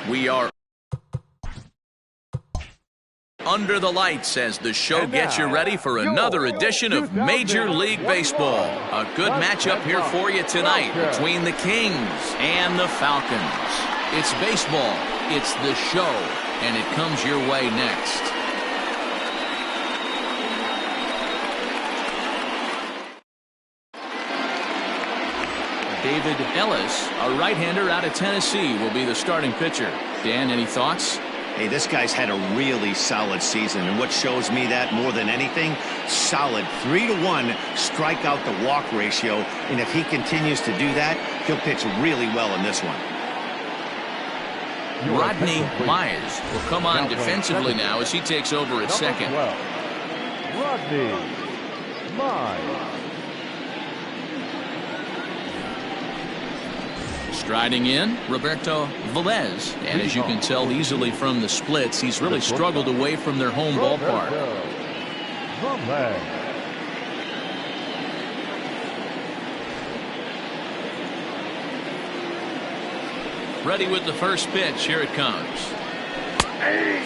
We are under the lights as the show gets you ready for another edition of Major League Baseball. A good matchup here for you tonight between the Kings and the Falcons. It's baseball, it's the show, and it comes your way next. David Ellis, a right-hander out of Tennessee, will be the starting pitcher. Dan, any thoughts? Hey, this guy's had a really solid season, and what shows me that more than anything, solid 3-to-1 strikeout to walk ratio, and if he continues to do that, he'll pitch really well in this one. Rodney Myers will come on defensively now as he takes over at second. Rodney Myers. Striding in, Roberto Velez. And as you can tell easily from the splits, he's really struggled away from their home ballpark. Ready with the first pitch. Here it comes.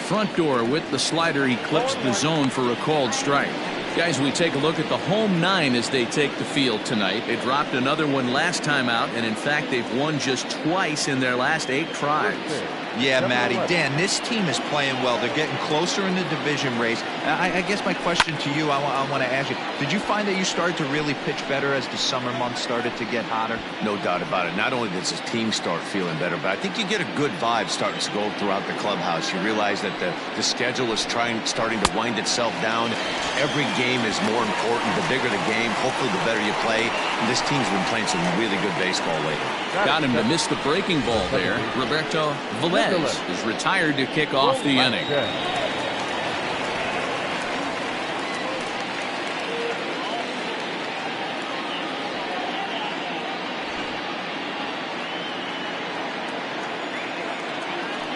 Front door with the slider. He clips the zone for a called strike. Guys, we take a look at the home nine as they take the field tonight. They dropped another one last time out, and in fact, they've won just twice in their last 8 tries. Yeah, Matty. Dan, this team is playing well. They're getting closer in the division race. I guess my question to you, I want to ask you, did you find that you started to really pitch better as the summer months started to get hotter? No doubt about it. Not only does his team start feeling better, but I think you get a good vibe starting to go throughout the clubhouse. You realize that the schedule is starting to wind itself down. Every game is more important. The bigger the game, hopefully the better you play. And this team's been playing some really good baseball lately. Got him to miss the breaking ball there. Roberto Velez is retired to kick off the inning.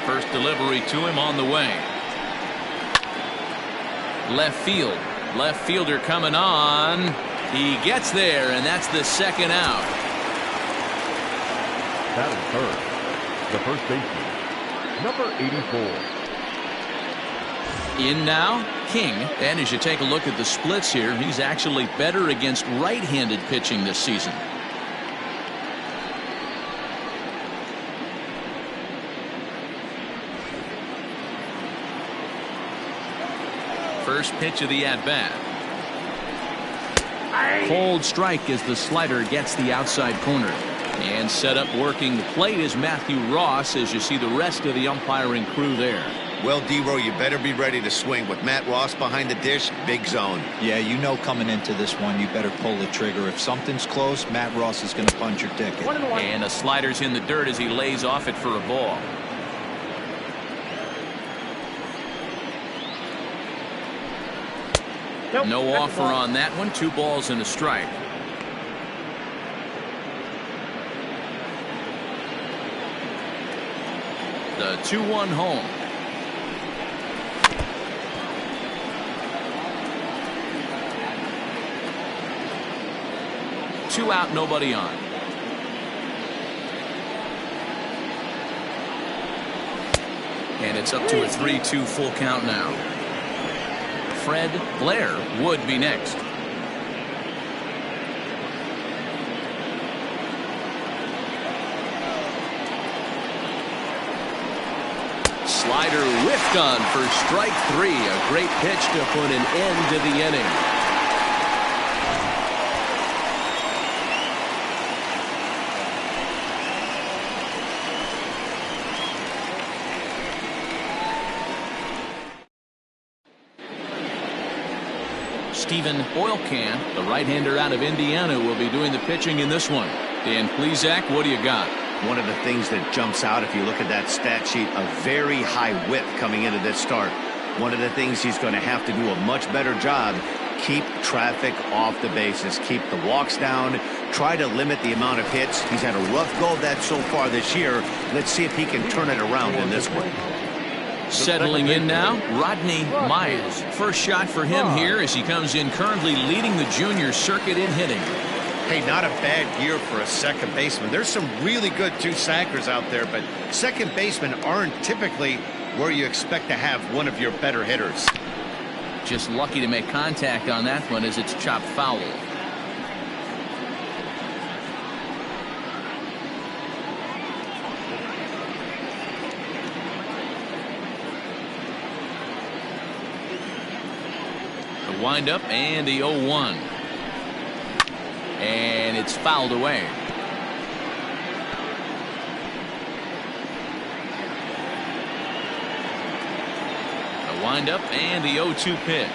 First delivery to him on the way. Left field. Left fielder coming on. He gets there, and that's the second out. That is third. The first baseman, number 84. In now, King. And as you take a look at the splits here, he's actually better against right-handed pitching this season. First pitch of the at-bat. Cold strike as the slider gets the outside corner. And set up working the plate is Matthew Ross as you see the rest of the umpiring crew there. Well, D-Row, you better be ready to swing. With Matt Ross behind the dish, big zone. Yeah, you know coming into this one, you better pull the trigger. If something's close, Matt Ross is going to punch your ticket. And a slider's in the dirt as he lays off it for a ball. No offer on that one. 2 balls and a strike. The 2-1 home. Two out, nobody on. And it's up to a 3-2 full count now. Fred Blair would be next. Slider whiffed on for strike 3. A great pitch to put an end to the inning. Stephen Oilcan, the right-hander out of Indiana, will be doing the pitching in this one. Dan Plesac, what do you got? One of the things that jumps out if you look at that stat sheet, a very high whip coming into this start. One of the things he's going to have to do a much better job, keep traffic off the bases, keep the walks down, try to limit the amount of hits. He's had a rough go of that so far this year. Let's see if he can turn it around in this one. Settling in now, Rodney Myers. First shot for him here as he comes in currently leading the junior circuit in hitting. Hey, not a bad year for a second baseman. There's some really good two-sackers out there, but second basemen aren't typically where you expect to have one of your better hitters. Just lucky to make contact on that one as it's chopped foul. The windup and the 0-1. And it's fouled away. The windup and the 0-2 pitch.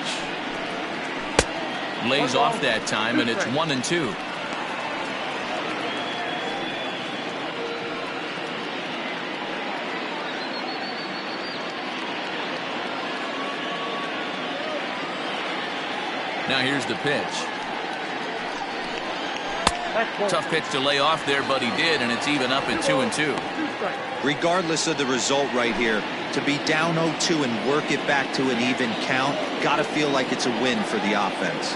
Lays off that time, and it's 1-2. Now here's the pitch. Tough pitch to lay off there, but he did, and it's even up at 2-2. Regardless of the result right here, to be down 0-2 and work it back to an even count, gotta feel like it's a win for the offense.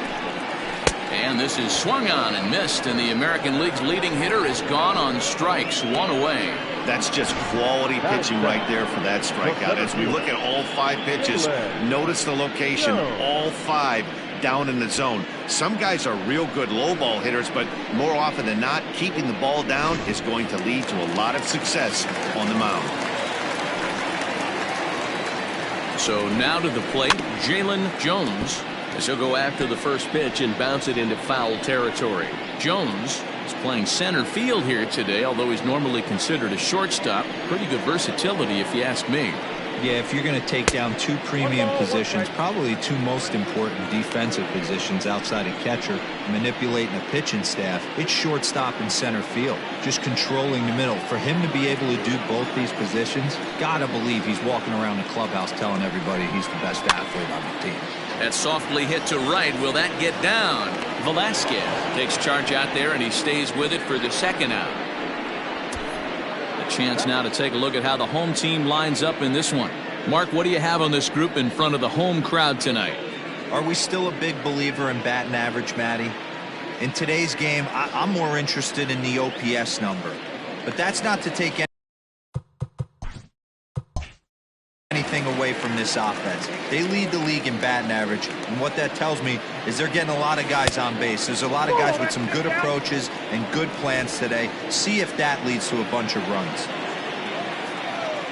And this is swung on and missed, and the American League's leading hitter is gone on strikes, one away. That's just quality pitching right there for that strikeout. As we look at all 5 pitches, notice the location, all 5 down in the zone. Some guys are real good low ball hitters, but more often than not, keeping the ball down is going to lead to a lot of success on the mound. So now to the plate, Jalen Jones, as he'll go after the first pitch and bounce it into foul territory. Jones is playing center field here today, although he's normally considered a shortstop. Pretty good versatility, if you ask me. Yeah, if you're going to take down 2 premium positions, probably 2 most important defensive positions outside of catcher, manipulating a pitching staff, it's shortstop and center field, just controlling the middle. For him to be able to do both these positions, gotta believe he's walking around the clubhouse telling everybody he's the best athlete on the team. That softly hit to right. Will that get down? Velasquez takes charge out there, and he stays with it for the second out. Chance now to take a look at how the home team lines up in this one. Mark, what do you have on this group in front of the home crowd tonight? Are we still a big believer in batting average, Matty? In today's game, I'm more interested in the OPS number, but that's not to take anything away from this offense. They lead the league in batting average, and what that tells me is they're getting a lot of guys on base. There's a lot of guys with some good approaches and good plans today. See if that leads to a bunch of runs.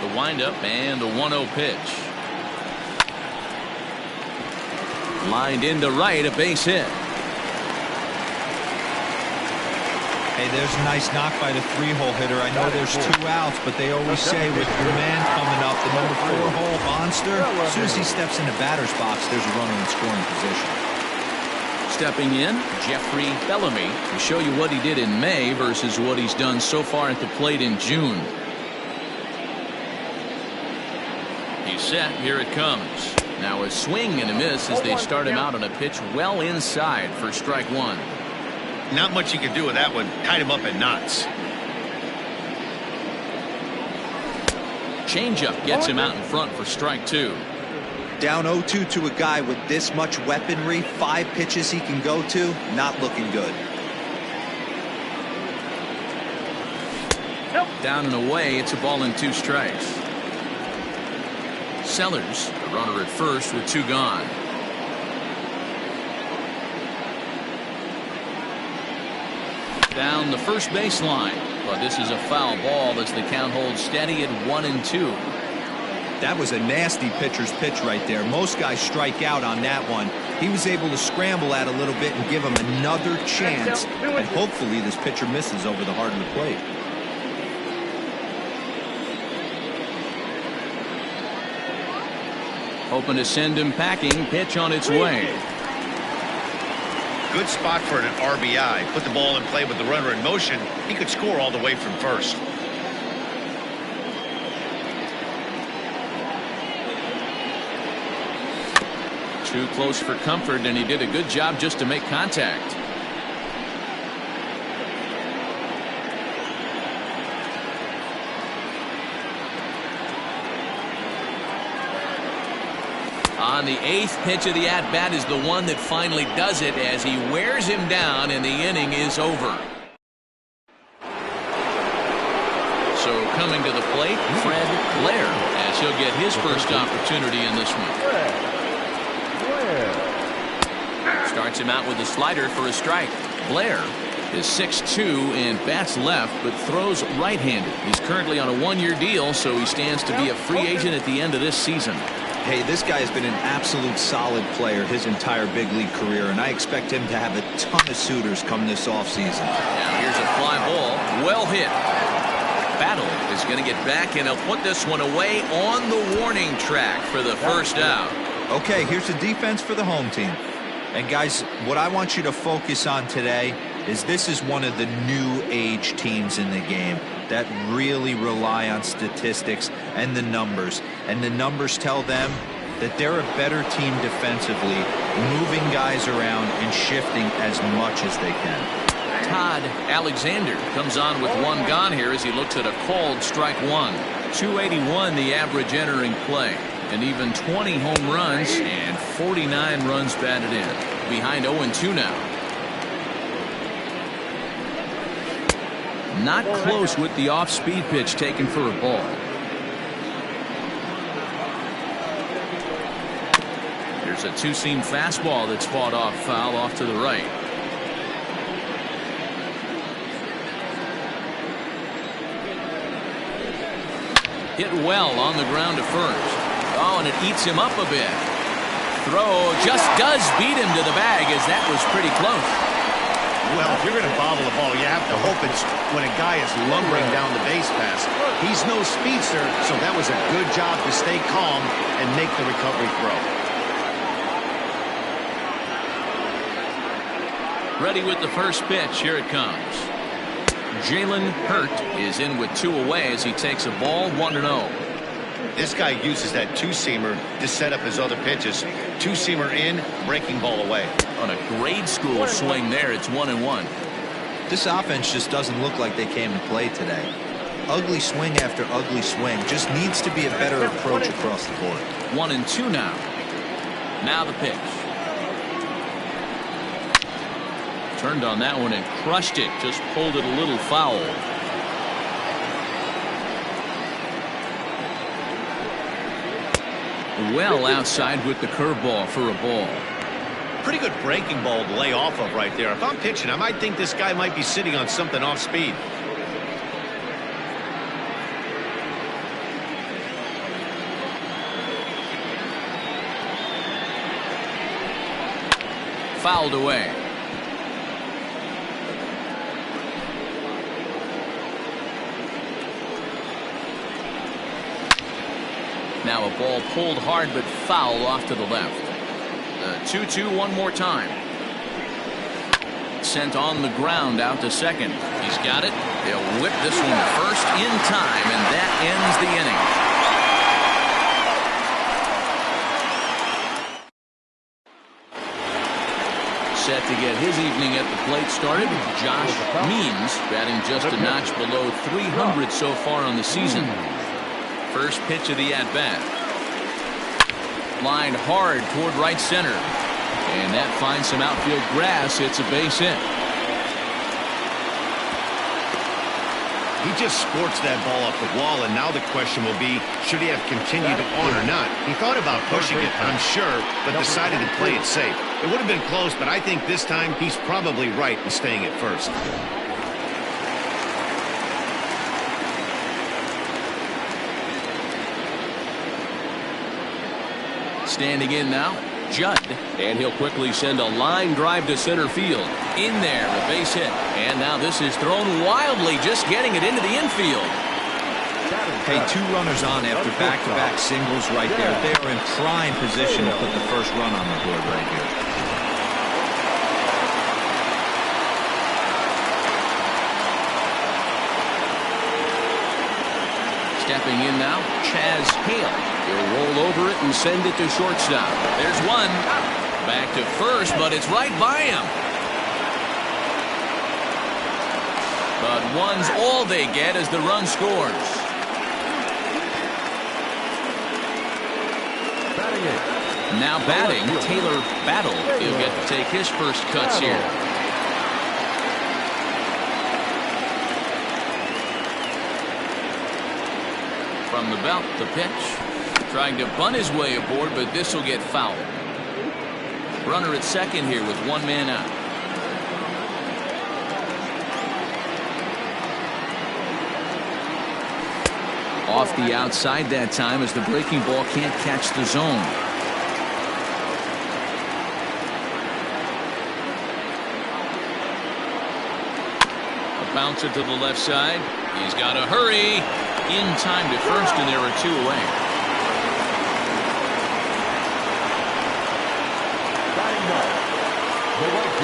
The windup and the 1-0 pitch. Lined into right, a base hit. Hey, there's a nice knock by the 3-hole hitter. I know there's 2 outs, but they always say with your man coming up, the number 4-hole monster, as soon as he steps in the batter's box, there's a runner in scoring position. Stepping in, Jeffrey Bellamy, to show you what he did in May versus what he's done so far at the plate in June. He's set. Here it comes. Now a swing and a miss as they start him out on a pitch well inside for strike 1. Not much you can do with that one. Tied him up in knots. Changeup gets him out in front for strike 2. Down 0-2 to a guy with this much weaponry, 5 pitches he can go to, not looking good. Down and away, it's a ball and 2 strikes. Sellers, the runner at first with 2 gone. Down the first baseline, but this is a foul ball as the count holds steady at 1-2. That was a nasty pitcher's pitch right there. Most guys strike out on that one. He was able to scramble at a little bit and give him another chance, and hopefully this pitcher misses over the heart of the plate. Hoping to send him packing. Pitch on its way. Good spot for an RBI. Put the ball in play with the runner in motion. He could score all the way from first. Too close for comfort, and he did a good job just to make contact. On the 8th pitch of the at-bat is the one that finally does it as he wears him down and the inning is over. So coming to the plate, Fred Blair, as he'll get his first opportunity in this one. Starts him out with a slider for a strike. Blair is 6'2" and bats left but throws right-handed. He's currently on a one-year deal, so he stands to be a free agent at the end of this season. Hey, this guy has been an absolute solid player his entire big league career, and I expect him to have a ton of suitors come this offseason. Now here's a fly ball, well hit. Battle is going to get back, and he'll put this one away on the warning track for the first out. Okay, here's the defense for the home team. And guys, what I want you to focus on today is this is one of the new age teams in the game that really rely on statistics and the numbers. And the numbers tell them that they're a better team defensively, moving guys around and shifting as much as they can. Todd Alexander comes on with one gone here as he looks at a called strike one. 281 the average entering play, and even 20 home runs and 49 runs batted in. Behind 0-2 now. Not close with the off-speed pitch taken for a ball. There's a two-seam fastball that's fought off foul off to the right. Hit well on the ground to first. Oh, and it eats him up a bit. Throw just does beat him to the bag as that was pretty close. Well, if you're going to bobble the ball, you have to hope it's when a guy is lumbering down the base pass. He's no speedster, so that was a good job to stay calm and make the recovery throw. Ready with the first pitch. Here it comes. Jalen Hurt is in with two away as he takes a ball 1-0. This guy uses that two-seamer to set up his other pitches. Two-seamer in, breaking ball away. On a grade school swing there, it's 1-1. This offense just doesn't look like they came to play today. Ugly swing after ugly swing. Just needs to be a better approach across the board. 1-2 now. Now the pitch. Turned on that one and crushed it. Just pulled it a little foul. Well outside with the curveball for a ball. Pretty good breaking ball to lay off of right there. If I'm pitching, I might think this guy might be sitting on something off speed. Fouled away. Now a ball pulled hard but foul off to the left. 2-2 one more time. Sent on the ground out to second. He's got it. They'll whip this one to first in time, and that ends the inning. Set to get his evening at the plate started. Josh Means batting just a notch below 300 so far on the season. First pitch of the at-bat. Lined hard toward right center. And that finds some outfield grass. It's a base hit. He just sports that ball off the wall, and now the question will be, should he have continued on or not? He thought about pushing it, I'm sure, but decided to play it safe. It would have been close, but I think this time he's probably right in staying at first. Standing in now, Judd, and he'll quickly send a line drive to center field. In there, a base hit, and now this is thrown wildly, just getting it into the infield. Hey, two runners on after back-to-back singles right there. They are in prime position to put the first run on the board right here. Stepping in now, Chaz Hale. He'll roll over it and send it to shortstop. There's one. Back to first, but it's right by him. But one's all they get as the run scores. Batting it, Now batting, Taylor Battle. He'll get to take his first cuts here. From the belt, the pitch. Trying to bunt his way aboard, but this will get fouled. Runner at second here with one man out. Off the outside that time as the breaking ball can't catch the zone. A bouncer to the left side. He's got to hurry. In time to first, and there are two away.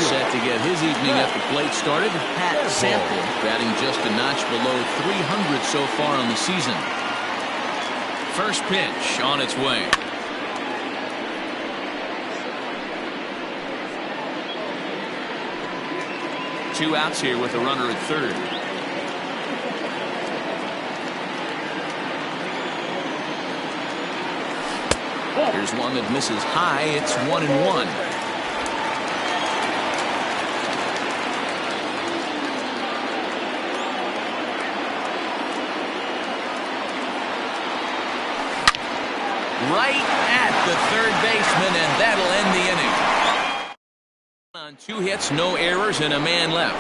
Set to get his evening at the plate started. Pat Sample batting just a notch below 300 so far on the season. First pitch on its way. Two outs here with a runner at third. Here's one that misses high. It's 1-1. Right at the third baseman, and that'll end the inning. On 2 hits, no errors, and a man left.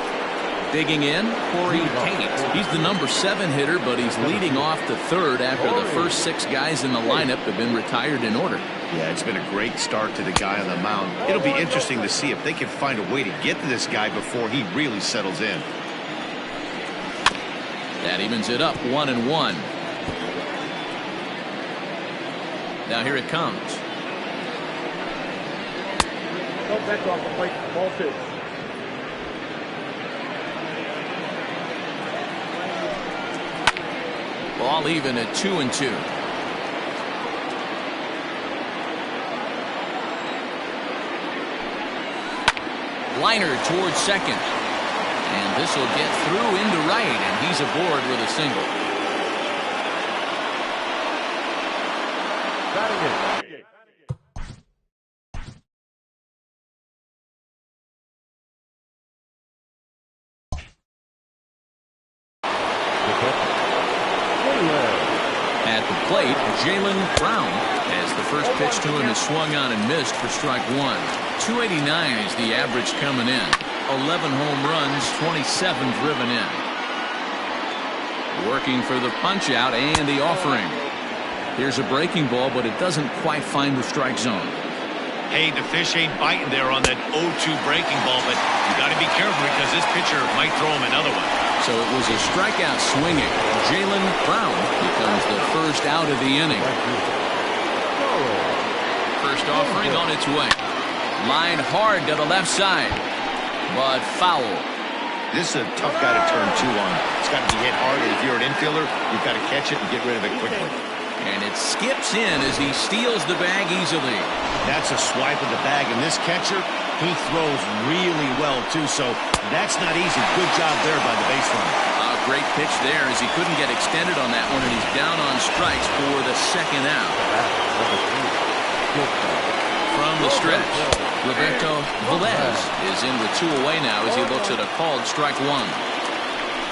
Digging in, Corey Tate. He's the number 7 hitter, but he's leading off the third after the first 6 guys in the lineup have been retired in order. Yeah, it's been a great start to the guy on the mound. It'll be interesting to see if they can find a way to get to this guy before he really settles in. That evens it up, 1-1. Now here it comes. Back off the plate. Ball 2. Ball even at 2-2. Liner towards second. And this will get through into right, and he's aboard with a single. At the plate, Jalen Brown, as the first pitch to him is swung on and missed for strike 1. 289 is the average coming in. 11 home runs, 27 driven in. Working for the punch out and the offering. Here's a breaking ball, but it doesn't quite find the strike zone. Hey, the fish ain't biting there on that 0-2 breaking ball, but you got to be careful because this pitcher might throw him another one. So it was a strikeout swinging. Jalen Brown becomes the first out of the inning. First offering on its way. Line hard to the left side, but foul. This is a tough guy to turn 2 on. It's got to be hit hard, and if you're an infielder, you've got to catch it and get rid of it quickly. And it skips in as he steals the bag easily. That's a swipe of the bag, and this catcher, he throws really well, too, so that's not easy. Good job there by the baseline. A great pitch there as he couldn't get extended on that one, and he's down on strikes for the second out. From the stretch, Roberto Velez is in with 2 away now as he looks at a called strike 1.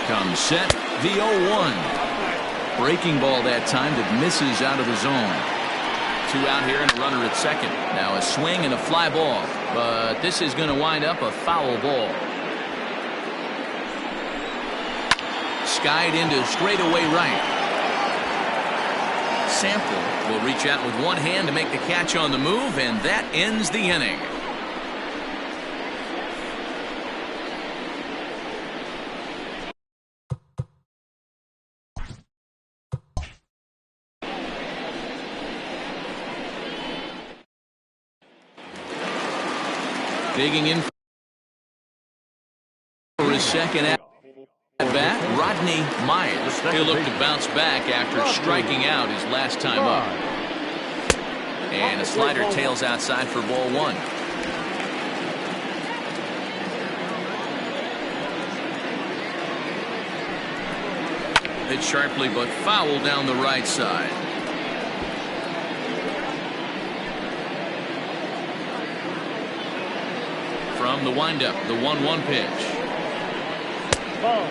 Comes set, the 0-1. Breaking ball that time that misses out of the zone. 2 out here and a runner at second. Now a swing and a fly ball, but this is going to wind up a foul ball. Skied into straightaway right. Sample will reach out with one hand to make the catch on the move, and that ends the inning. Digging in for his second at bat, Rodney Myers. He'll look to bounce back after striking out his last time up. And a slider tails outside for ball 1. Hit sharply but foul down the right side. from the windup, the 1-1 pitch.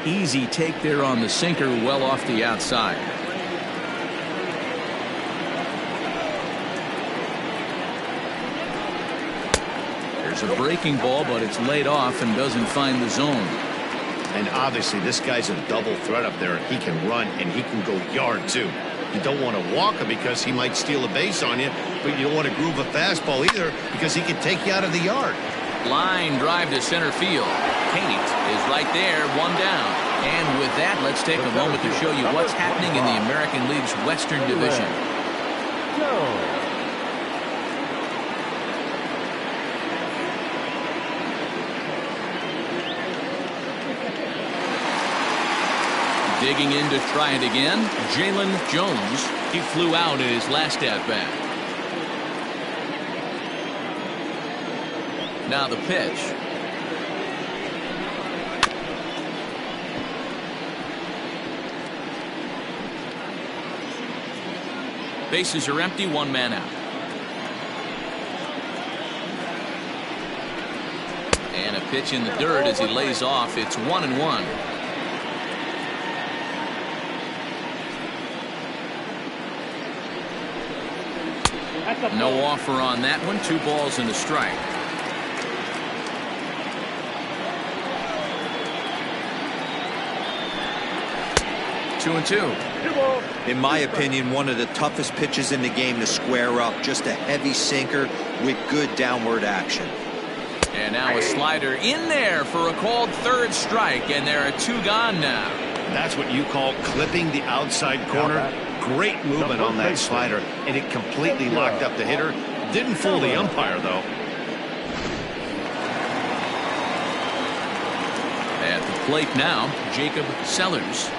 Easy take there on the sinker, well off the outside. There's a breaking ball, but it's laid off and doesn't find the zone. And obviously this guy's a double threat up there. He can run and he can go yard too. You don't want to walk him because he might steal a base on you, but you don't want to groove a fastball either because he can take you out of the yard. Line drive to center field. Kate is right there, one down. And with that, let's take a moment to show you what's happening in the American League's Western Division. Digging in to try it again, Jalen Jones. He flew out in his last at-bat. Now the pitch. Bases are empty, one man out. And a pitch in the dirt as he lays off. It's 1-1. No offer on that one. 2 balls and a strike. Two and two. In my opinion, one of the toughest pitches in the game to square up. Just a heavy sinker with good downward action. And now a slider in there for a called third strike, and there are 2 gone now. That's what you call clipping the outside corner. Great movement on that slider, and it completely locked up the hitter. Didn't fool the umpire, though. At the plate now, Jacob Sellers.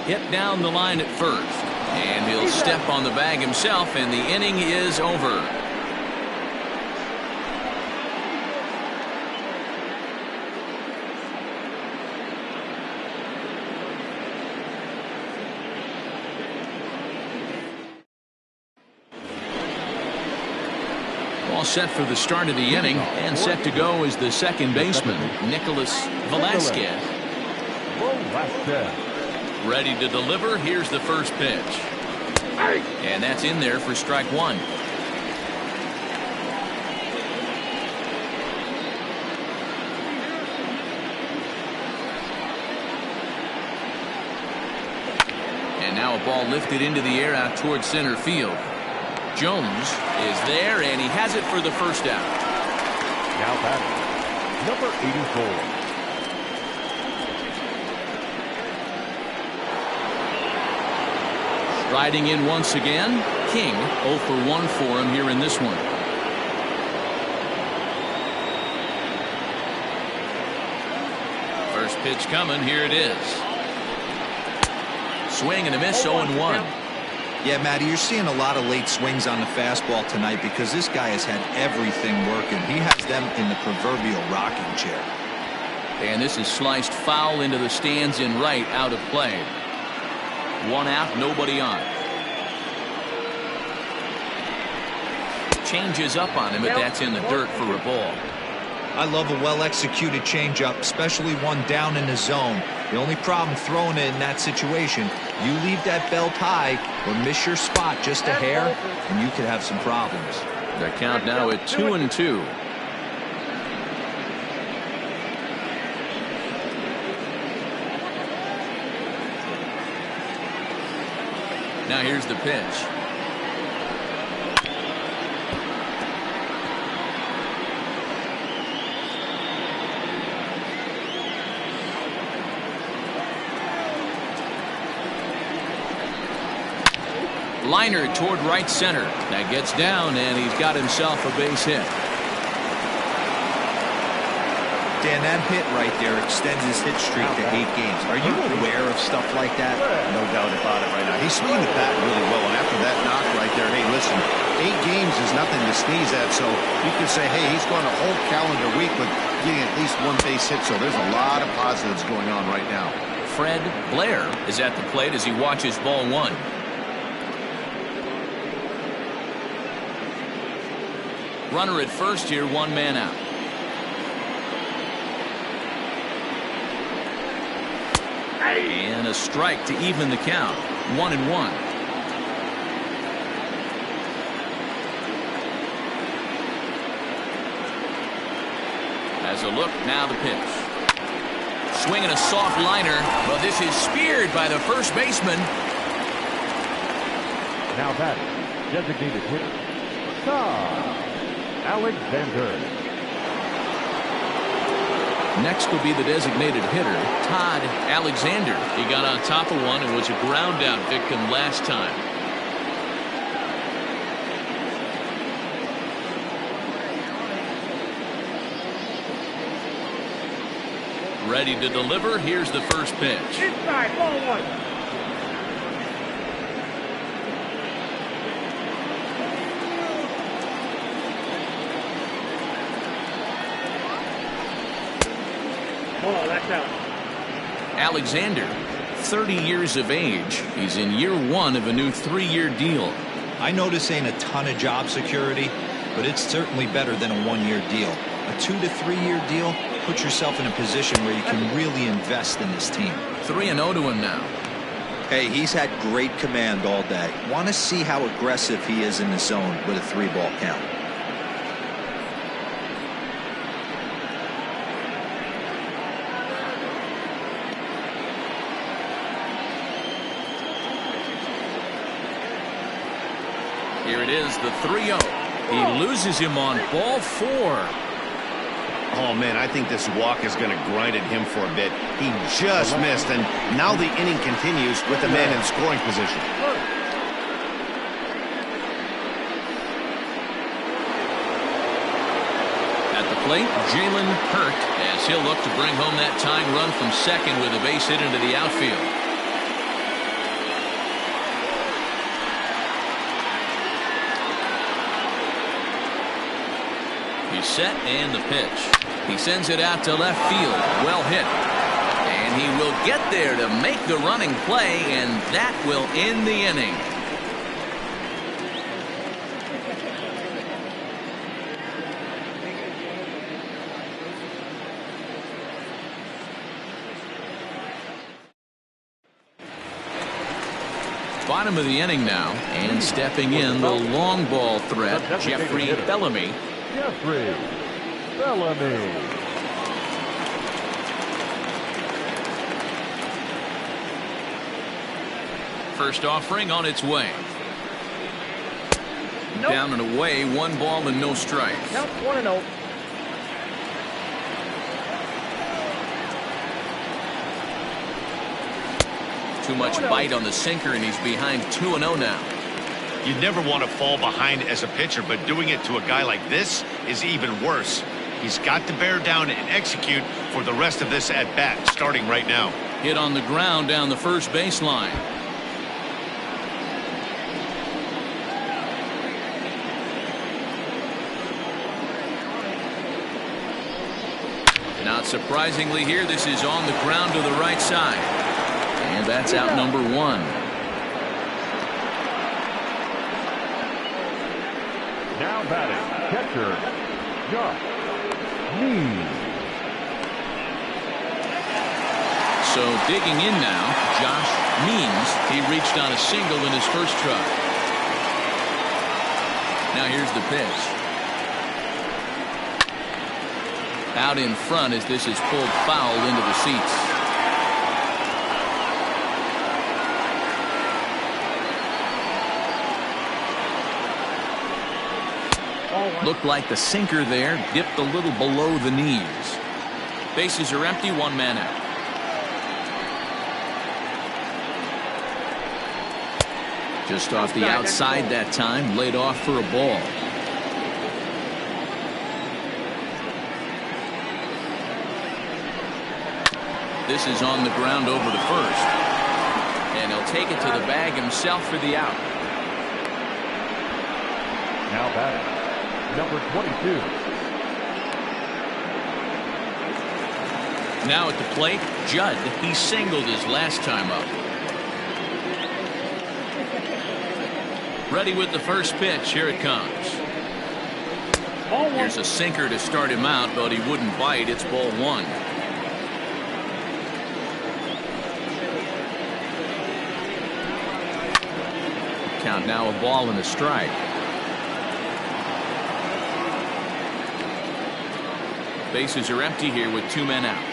Hit down the line at first, and he'll step on the bag himself, and the inning is over. All set for the start of the inning, and set to go is the second baseman, Nicholas Velasquez. Ready to deliver. Here's the first pitch. And that's in there for strike 1. And now a ball lifted into the air out towards center field. Jones is there, and he has it for the first out. Now batting, number 84. Riding in once again, King. 0 for 1 for him here in this one. First pitch coming. Here it is. Swing and a miss. 0-1. Yeah, Matty, you're seeing a lot of late swings on the fastball tonight because this guy has had everything working. He has them in the proverbial rocking chair. And this is sliced foul into the stands in right, out of play. 1 out, nobody on. Changes up on him, but that's in the dirt for a ball. I love a well-executed changeup, especially one down in the zone. The only problem throwing it in that situation, you leave that belt high or miss your spot just a hair, and you could have some problems. The count now at 2-2. Now here's the pitch. Liner toward right center. That gets down, and he's got himself a base hit. Dan, that hit right there extends his hit streak to 8 games. Are you aware of stuff like that? No doubt about it right now. He's swinging the bat really well, and after that knock right there, hey, listen, 8 games is nothing to sneeze at, so you can say, hey, he's going a whole calendar week with getting at least 1 base hit, so there's a lot of positives going on right now. Fred Blair is at the plate as he watches ball 1. Runner at first here, 1 man out. And a strike to even the count. 1-1. As a look, now the pitch. Swinging a soft liner. Well, this is speared by the first baseman. Now batting, designated hitter, Alexander. Next will be the designated hitter, Todd Alexander. He got on top of one and was a ground out victim last time. Ready to deliver. Here's the first pitch. Inside, ball one. Oh, that's out. Alexander, 30 years of age. He's in year one of a new 3-year deal. I know this ain't a ton of job security, but it's certainly better than a 1-year deal. A 2 to 3 year deal puts yourself in a position where you can really invest in this team. 3-0 to him now. Hey, he's had great command all day. Want to see how aggressive he is in the zone with a 3-ball count. Here it is, the 3-0. He loses him on ball 4. Oh, man, I think this walk is going to grind at him for a bit. He just missed, and now the inning continues with the man in scoring position. At the plate, Jalen Hurt, as he'll look to bring home that tying run from second with a base hit into the outfield. He's set, and the pitch. He sends it out to left field. Well hit. And he will get there to make the running play, and that will end the inning. Bottom of the inning now, and stepping in the long ball threat, Jeffrey Bellamy. Jeffrey Bellamy. First offering on its way. Nope. Down and away, 1 ball and no strikes. Count 1-0. Too much bite on the sinker, and he's behind 2-0 now. You never want to fall behind as a pitcher, but doing it to a guy like this is even worse. He's got to bear down and execute for the rest of this at-bat, starting right now. Hit on the ground down the first baseline. Not surprisingly here, this is on the ground to the right side. And that's out number 1. Now batting, catcher, Josh Means. So digging in now, Josh Means. He reached on a single in his first try. Now here's the pitch. Out in front as this is pulled foul into the seats. Looked like the sinker there dipped a little below the knees. Bases are empty, 1 man out. Just off the outside that time, laid off for a ball. This is on the ground over to first. And he'll take it to the bag himself for the out. Now batting, number 22. Now at the plate, Judd. He singled his last time up. Ready with the first pitch. Here it comes. Here's a sinker to start him out, but he wouldn't bite. It's ball 1. count now, a ball and a strike. Bases are empty here with 2 men out.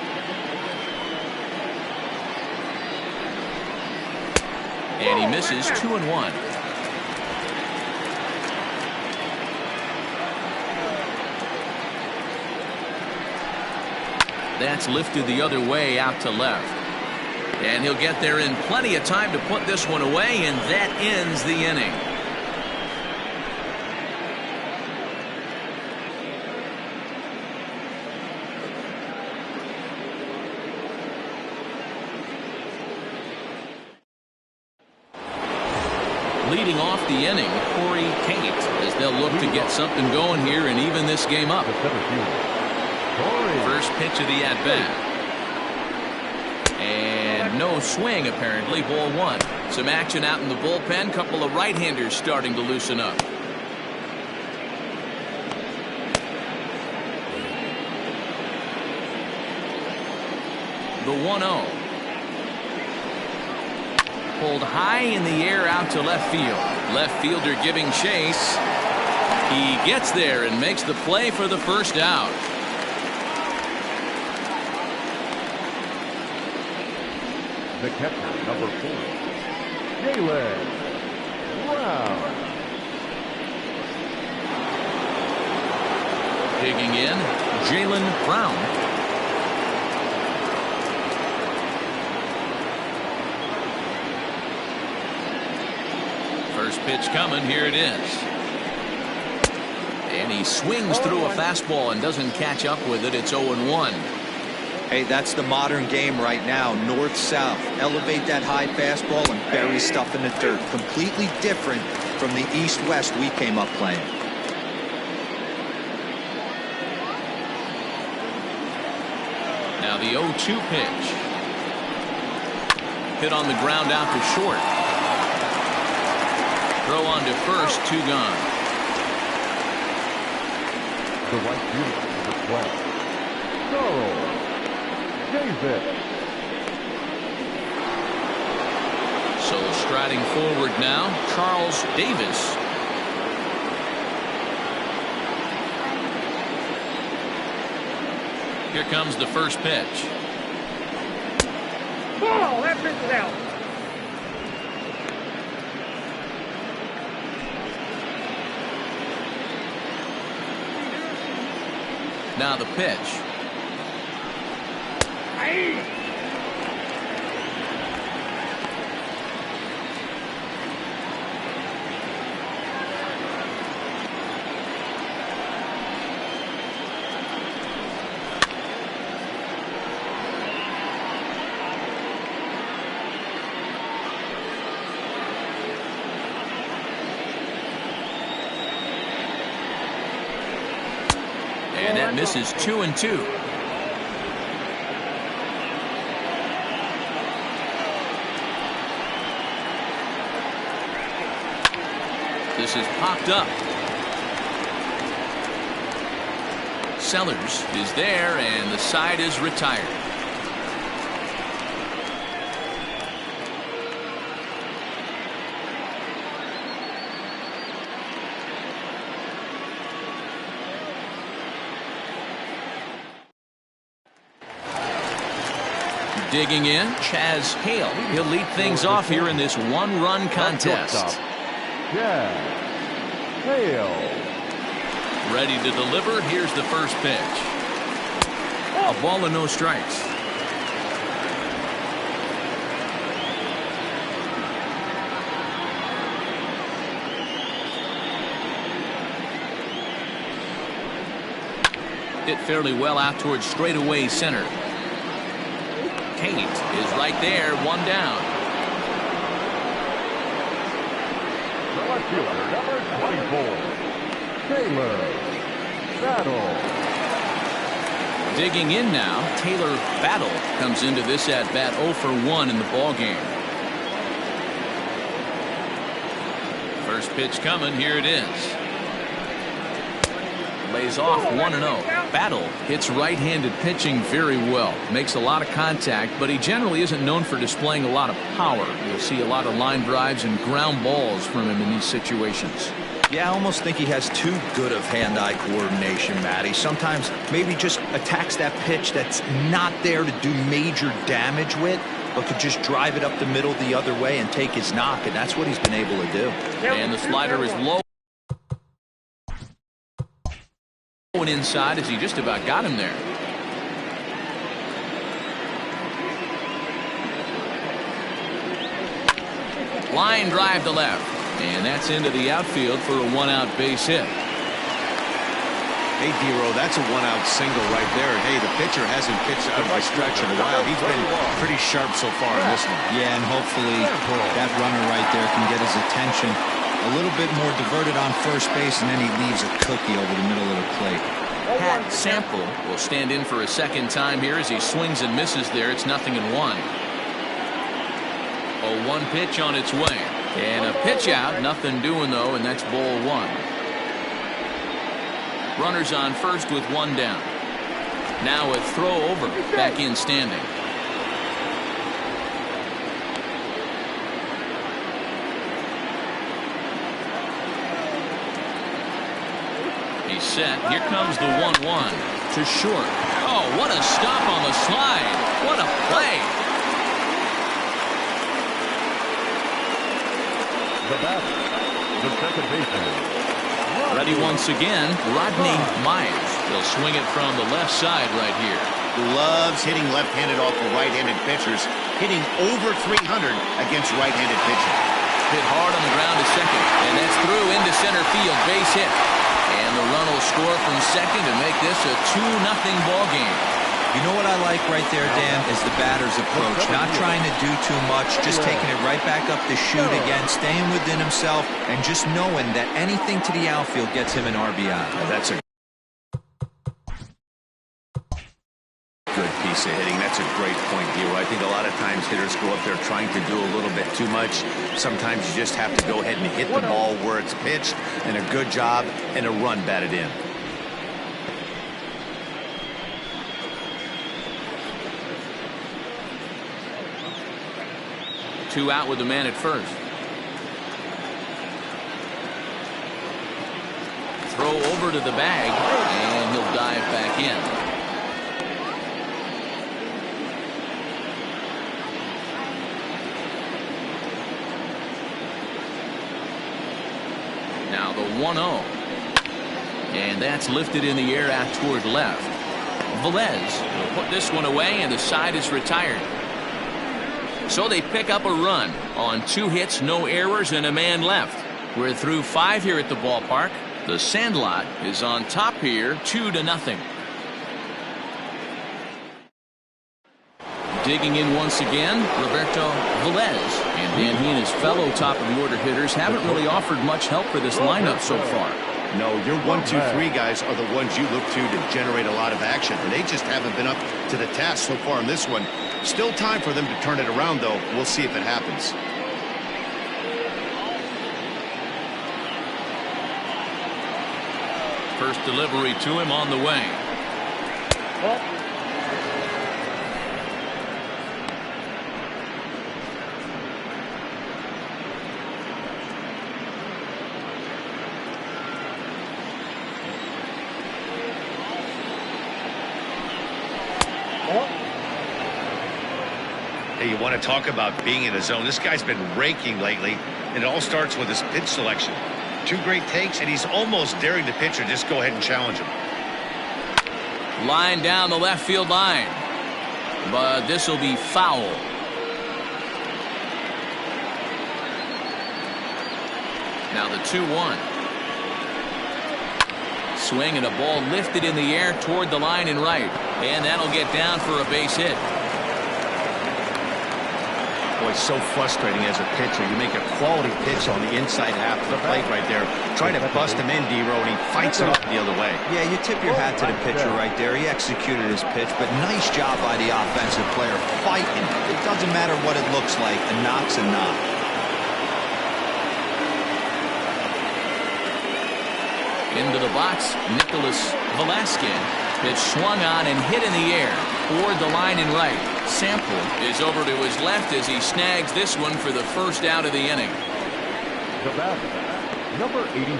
And he misses 2-1. That's lifted the other way out to left. And he'll get there in plenty of time to put this one away, and that ends the inning. Leading off the inning, Corey Kate, as they'll look to get something going here and even this game up. First pitch of the at-bat. And no swing, apparently. Ball 1. Some action out in the bullpen. Couple of right-handers starting to loosen up. The 1-0. Pulled high in the air out to left field. Left fielder giving chase. He gets there and makes the play for the first out. The catcher, number 4, Jalen Brown. Digging in, Jalen Brown. First pitch coming, here it is. And he swings through a fastball and doesn't catch up with it. It's 0-1. Hey, that's the modern game right now. North-south. Elevate that high fastball and bury stuff in the dirt. Completely different from the east-west we came up playing. Now the 0-2 pitch. Hit on the ground out to short. Throw on to first, 2 gone. The right fielder, number 12, Charles Davis. So striding forward now, Charles Davis. Here comes the first pitch. Ball, that pitch is out. Now the pitch. And that misses 2-2. This is popped up. Sellers is there, and the side is retired. Digging in, Chaz Hale. He'll lead things off here in this one-run contest. Yeah. Hale. Ready to deliver. Here's the first pitch. A ball and no strikes. Hit fairly well out towards straightaway center. Kate is right there, 1 down. The left fielder, number 24, Taylor Battle. Digging in now, Taylor Battle comes into this at bat 0 for 1 in the ball game. First pitch coming, here it is. lays off 1-0. Battle hits right-handed pitching very well. Makes a lot of contact, but he generally isn't known for displaying a lot of power. You'll see a lot of line drives and ground balls from him in these situations. Yeah, I almost think he has too good of hand-eye coordination, Matty. Sometimes maybe just attacks that pitch that's not there to do major damage with, but could just drive it up the middle the other way and take his knock, and that's what he's been able to do. And the slider is low and inside as he just about got him there. Line drive to left. And that's into the outfield for a one-out base hit. Hey, D-Row, that's a one-out single right there. Hey, the pitcher hasn't pitched out of the stretch in a while. He's been pretty sharp so far in this one. Yeah, and hopefully that runner right there can get his attention a little bit more diverted on first base, and then he leaves a cookie over the middle of the plate. Pat Sample will stand in for a second time here as he swings and misses there. It's 0-1. A one pitch on its way. And a pitch out, nothing doing though, and that's ball one. Runners on first with one down. Now a throw over, back in standing. He's set. Here comes the 1-1 to short. Oh, what a stop on the slide. What a play. The batter, the second baseman. Ready once again, Rodney Myers. He'll swing it from the left side right here. Loves hitting left-handed off of right-handed pitchers, hitting over 300 against right-handed pitching. Hit hard on the ground to second, and that's through into center field. Base hit. And the run will score from second to make this a 2-0 ball game. You know what I like right there, Dan, is the batter's approach. Not trying to do too much, just taking it right back up the chute again, staying within himself, and just knowing that anything to the outfield gets him an RBI. That's a good piece of hitting. That's a great point, Hero. I think a lot of times hitters go up there trying to do a little bit too much. Sometimes you just have to go ahead and hit the ball where it's pitched, and a good job, and a run batted in. Two out with the man at first. Throw over to the bag, and he'll dive back in. Now the 1-0. And that's lifted in the air out toward left. Velez will put this one away, and the side is retired. So they pick up a run on 2 hits, no errors, and a man left. We're through 5 here at the ballpark. The Sandlot is on top here, 2-0. Digging in once again, Roberto Velez. And Dan, he and his fellow top-of-the-order hitters haven't really offered much help for this lineup so far. No, your 1, 2, 3 guys are the ones you look to generate a lot of action, and they just haven't been up to the task so far in this one. Still time for them to turn it around, though. We'll see if it happens. First delivery to him on the way. Hey, you want to talk about being in a zone? This guy's been raking lately, and it all starts with his pitch selection. 2 great takes, and he's almost daring the pitcher just go ahead and challenge him. Line down the left field line. But this will be foul. Now the 2-1. Swing and a ball lifted in the air toward the line and right. And that'll get down for a base hit. Boy, so frustrating as a pitcher. You make a quality pitch on the inside half of the plate right there. Try to bust him in, D-Row, and he fights it up the other way. Yeah, you tip your hat to the pitcher right there. He executed his pitch, but nice job by the offensive player fighting. It doesn't matter what it looks like. A knock's a knock. Into the box, Nicholas Velasquez. Pitch swung on and hit in the air toward the line in right. Sample is over to his left as he snags this one for the first out of the inning. The batter, number 84.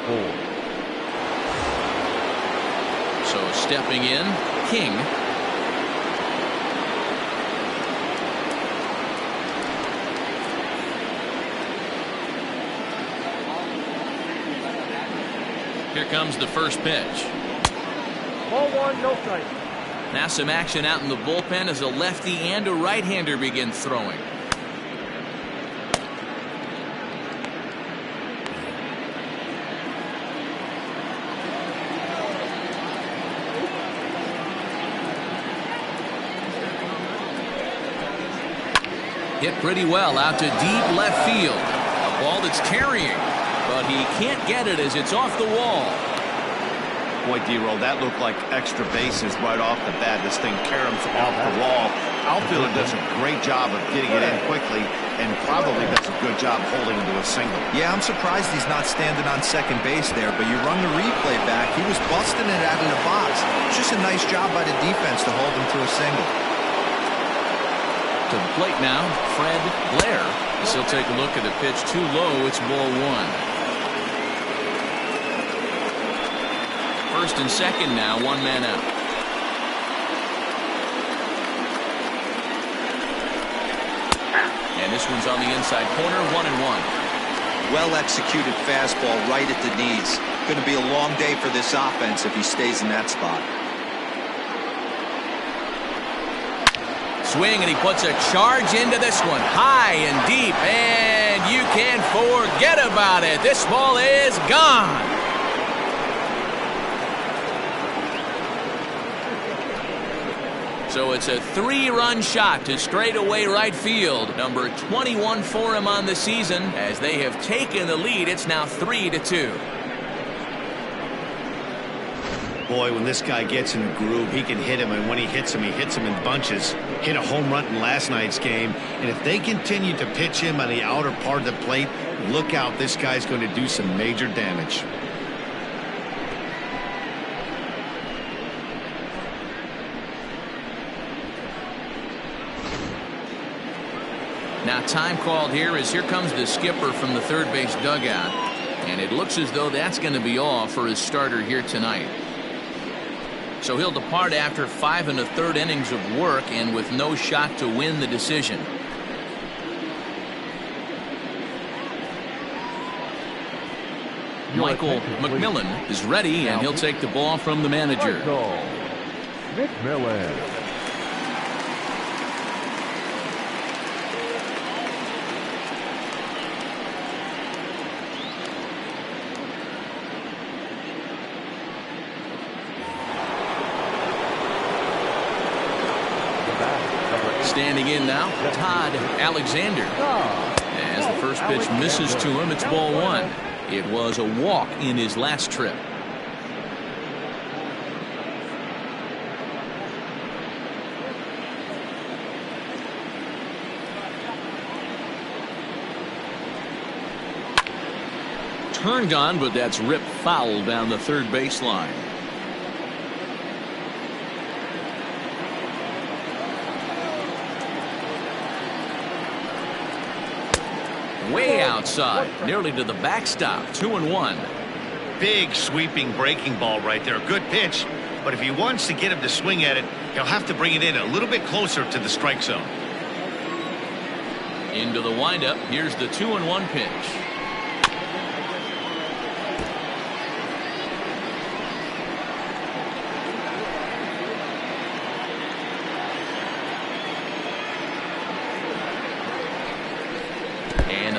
So stepping in, King. Here comes the first pitch. Ball one, no strike. Now some action out in the bullpen as a lefty and a right-hander begin throwing. Hit pretty well out to deep left field. A ball that's carrying, but he can't get it as it's off the wall. Boy, D-Roll, that looked like extra bases right off the bat. This thing caroms off the wall. Outfielder does a great job of getting it in quickly and probably does a good job holding him to a single. Yeah, I'm surprised he's not standing on second base there, but you run the replay back. He was busting it out of the box. It's just a nice job by the defense to hold him to a single. To the plate now, Fred Blair. As he'll take a look at the pitch too low. It's ball one. First and second now, one man out. And this one's on the inside corner, 1-1. Well executed fastball right at the knees. Going to be a long day for this offense if he stays in that spot. Swing, and he puts a charge into this one, high and deep, and you can forget about it. This ball is gone. So it's a 3-run shot to straightaway right field. Number 21 for him on the season. As they have taken the lead, it's now 3-2. Boy, when this guy gets in a groove, he can hit him, and when he hits him in bunches. Hit a home run in last night's game, and if they continue to pitch him on the outer part of the plate, look out, this guy's going to do some major damage. Now time called here as here comes the skipper from the third base dugout. And it looks as though that's going to be all for his starter here tonight. So he'll depart after 5 1/3 innings of work and with no shot to win the decision. Michael McMillan is ready, and he'll take the ball from the manager. McMillan. Standing in now, Todd Alexander. As the first pitch misses to him, it's ball one. It was a walk in his last trip. Turned on, but that's ripped foul down the third baseline. Way outside, nearly to the backstop. 2-1. Big sweeping breaking ball right there. Good pitch, but if he wants to get him to swing at it, he'll have to bring it in a little bit closer to the strike zone. Into the windup. Here's the 2-1 pitch.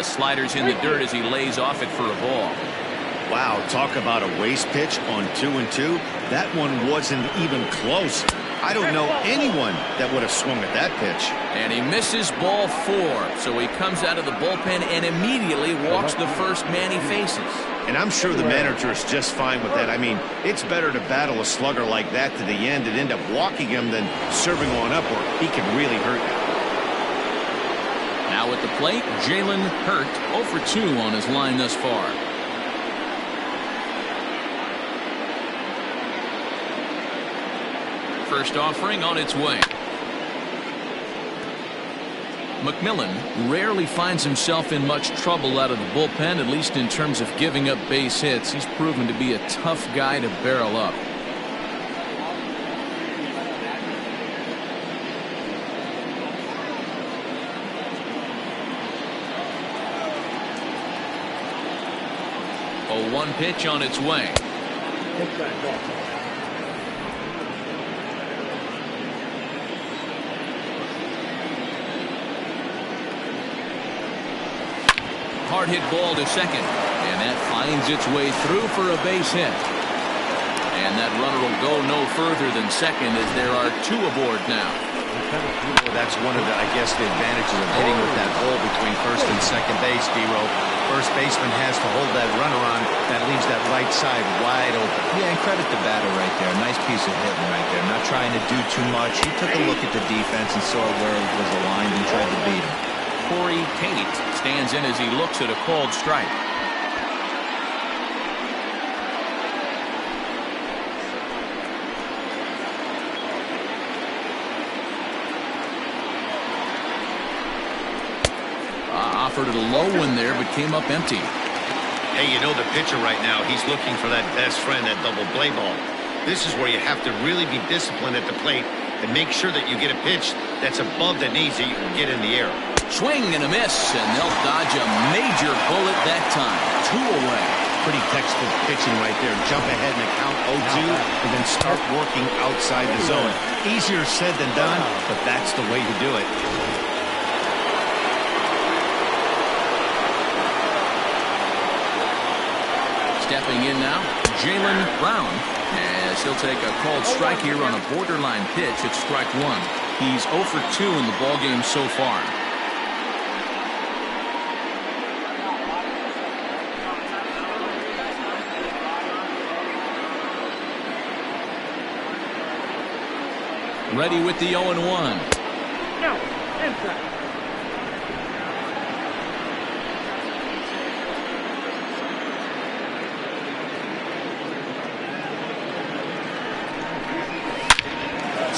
Sliders in the dirt as he lays off it for a ball. Wow, talk about a waste pitch on 2-2. That one wasn't even close. I don't know anyone that would have swung at that pitch. And he misses ball 4. So he comes out of the bullpen and immediately walks the first man he faces. And I'm sure the manager is just fine with that. I mean, it's better to battle a slugger like that to the end and end up walking him than serving one up, or he can really hurt you. Now at the plate, Jalen Hurt, 0 for 2 on his line thus far. first offering on its way. McMillan rarely finds himself in much trouble out of the bullpen, at least in terms of giving up base hits. He's proven to be a tough guy to barrel up. A 1 pitch on its way. Hard hit ball to second, and that finds its way through for a base hit. And that runner will go no further than second as there are 2 aboard now. That's one of the, I guess, the advantages of hitting with that hole between first and second base, D-Row. First baseman has to hold that runner on. That leaves that right side wide open. Yeah, and credit the batter right there. Nice piece of hitting right there. Not trying to do too much. He took a look at the defense and saw where it was aligned and tried to beat him. Corey Tate stands in as he looks at a called strike. Offered it a low one there, but came up empty. Hey, you know the pitcher right now, he's looking for that best friend, that double play ball. This is where you have to really be disciplined at the plate and make sure that you get a pitch that's above the knees that you can get in the air. Swing and a miss, and they'll dodge a major bullet that time. 2 away. Pretty textbook pitching right there. Jump ahead in the count 0-2 and then start working outside the zone. Easier said than done, but that's the way to do it. Stepping in now, Jaylen Brown, as he'll take a called strike here on a borderline pitch at strike 1. He's 0 for 2 in the ballgame so far. Ready with the 0-1. No, inside.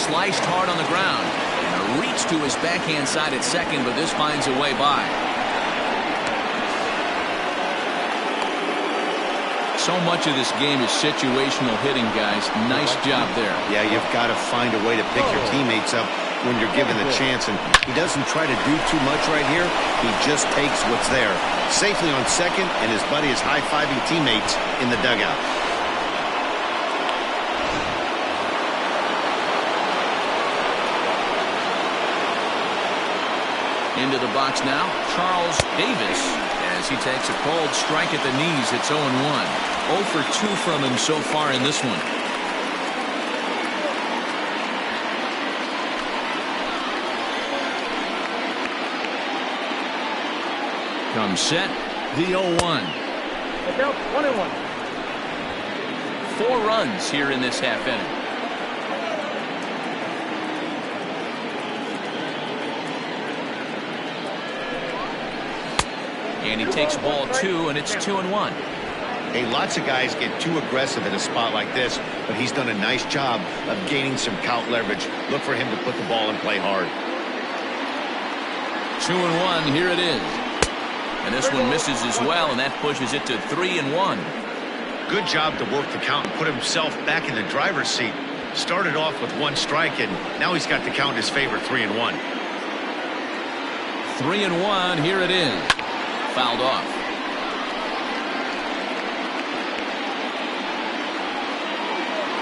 Sliced hard on the ground, and a reach to his backhand side at second, but this finds a way by. So much of this game is situational hitting, guys. Nice job there. Yeah, you've got to find a way to pick your teammates up when you're given the chance, and he doesn't try to do too much right here. He just takes what's there. Safely on second, and his buddy is high-fiving teammates in the dugout. Into the box now, Charles Davis, as he takes a called strike at the knees. It's 0-1. 0 for 2 from him so far in this one. Comes set, the 0-1. Look out, 1-1. 4 runs here in this half inning. And he takes ball 2, and it's 2-1. Hey, lots of guys get too aggressive at a spot like this, but he's done a nice job of gaining some count leverage. Look for him to put the ball in play hard. 2-1, here it is. And this one misses as well, and that pushes it to 3-1. Good job to work the count and put himself back in the driver's seat. Started off with 1 strike, and now he's got the count in his favor, 3-1. 3-1, here it is. Fouled off.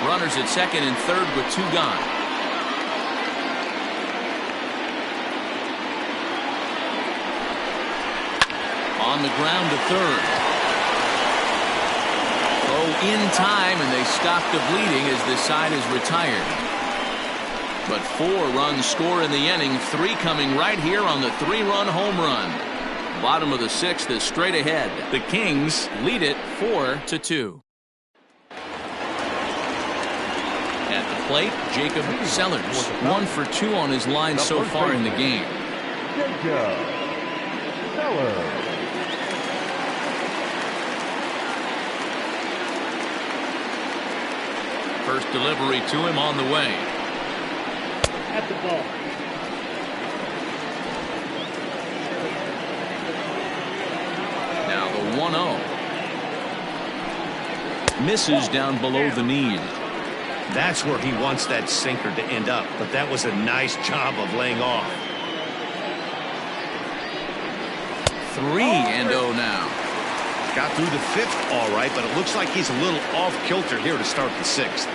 Runners at second and third with 2 gone. On the ground to third. Throw in time, and they stop the bleeding as this side is retired. But 4 runs score in the inning, 3 coming right here on the 3-run home run. Bottom of the 6th is straight ahead. The Kings lead it 4-2. At the plate, Jacob Sellers, 1 for 2 on his line so far in the game. Jacob Sellers. First delivery to him on the way. At the ball. Now the 1-0. Misses down below the knee. That's where he wants that sinker to end up, but that was a nice job of laying off. 3-0 now. Got through the 5th all right, but it looks like he's a little off kilter here to start the 6th.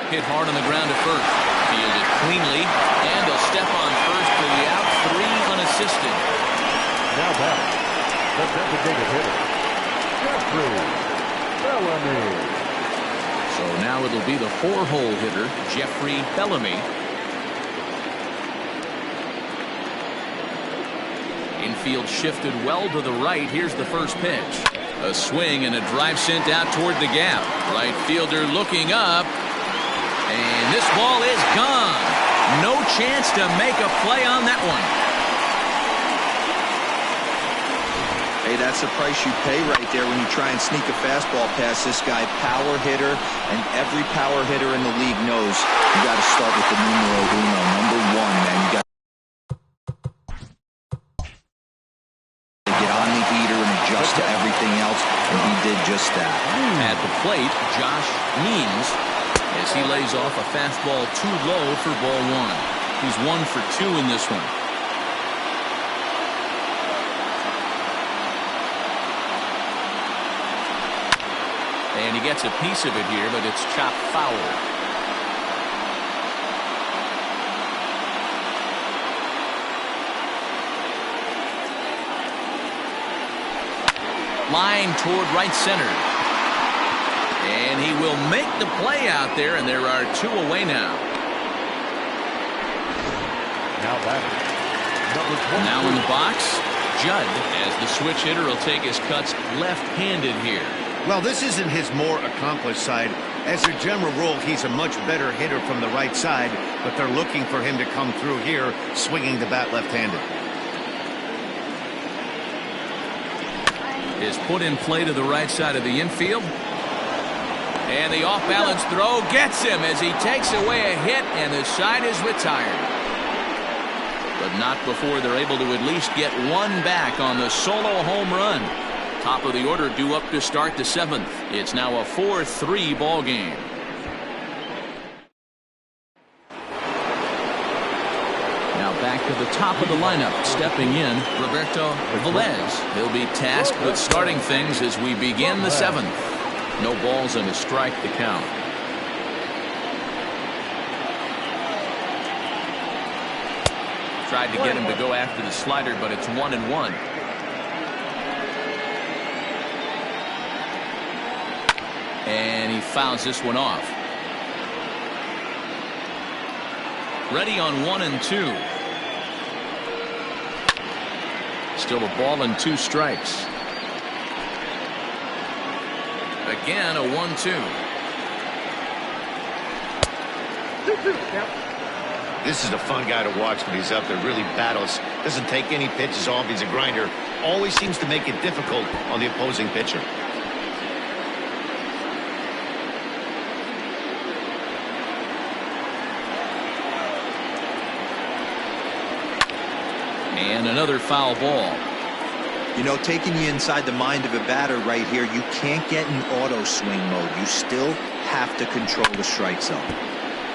Hit hard on the ground to first. Fielded cleanly, and he'll step on first for the out. 3 unassisted. Now back, the designated hitter, Jeffrey Bellamy. So now it'll be the 4-hole hitter, Jeffrey Bellamy. Infield shifted well to the right. Here's the first pitch. A swing and a drive sent out toward the gap. Right fielder looking up. And this ball is gone. No chance to make a play on that one. Hey, that's the price you pay right there when you try and sneak a fastball past this guy. Power hitter, and every power hitter in the league knows you got to start with the numero uno, number 1, man. You got to get on the heater and adjust to everything else, and he did just that. At the plate, Josh Means, as he lays off a fastball too low for ball 1. He's 1 for 2 in this one. And he gets a piece of it here, but it's chopped foul. Line toward right center. And he will make the play out there, and there are 2 away now. Now batter, number 20. Now in the box, Judd, as the switch hitter will take his cuts left-handed here. Well, this isn't his more accomplished side. As a general rule, he's a much better hitter from the right side, but they're looking for him to come through here, swinging the bat left-handed. Is put in play to the right side of the infield. And the off-balance throw gets him as he takes away a hit, and the side is retired. But not before they're able to at least get 1 back on the solo home run. Top of the order due up to start the 7th. It's now a 4-3 ball game. Now back to the top of the lineup. Stepping in, Roberto Velez. He'll be tasked with starting things as we begin the 7th. No balls and a strike to count. Tried to get him to go after the slider, but it's 1-1. And he fouls this one off. Ready on 1-2. Still a ball and 2 strikes. Again, a 1-2. This is a fun guy to watch when he's up there. Really battles. Doesn't take any pitches off. He's a grinder. Always seems to make it difficult on the opposing pitcher. And another foul ball. You know, taking you inside the mind of a batter right here, you can't get in auto swing mode. You still have to control the strike zone.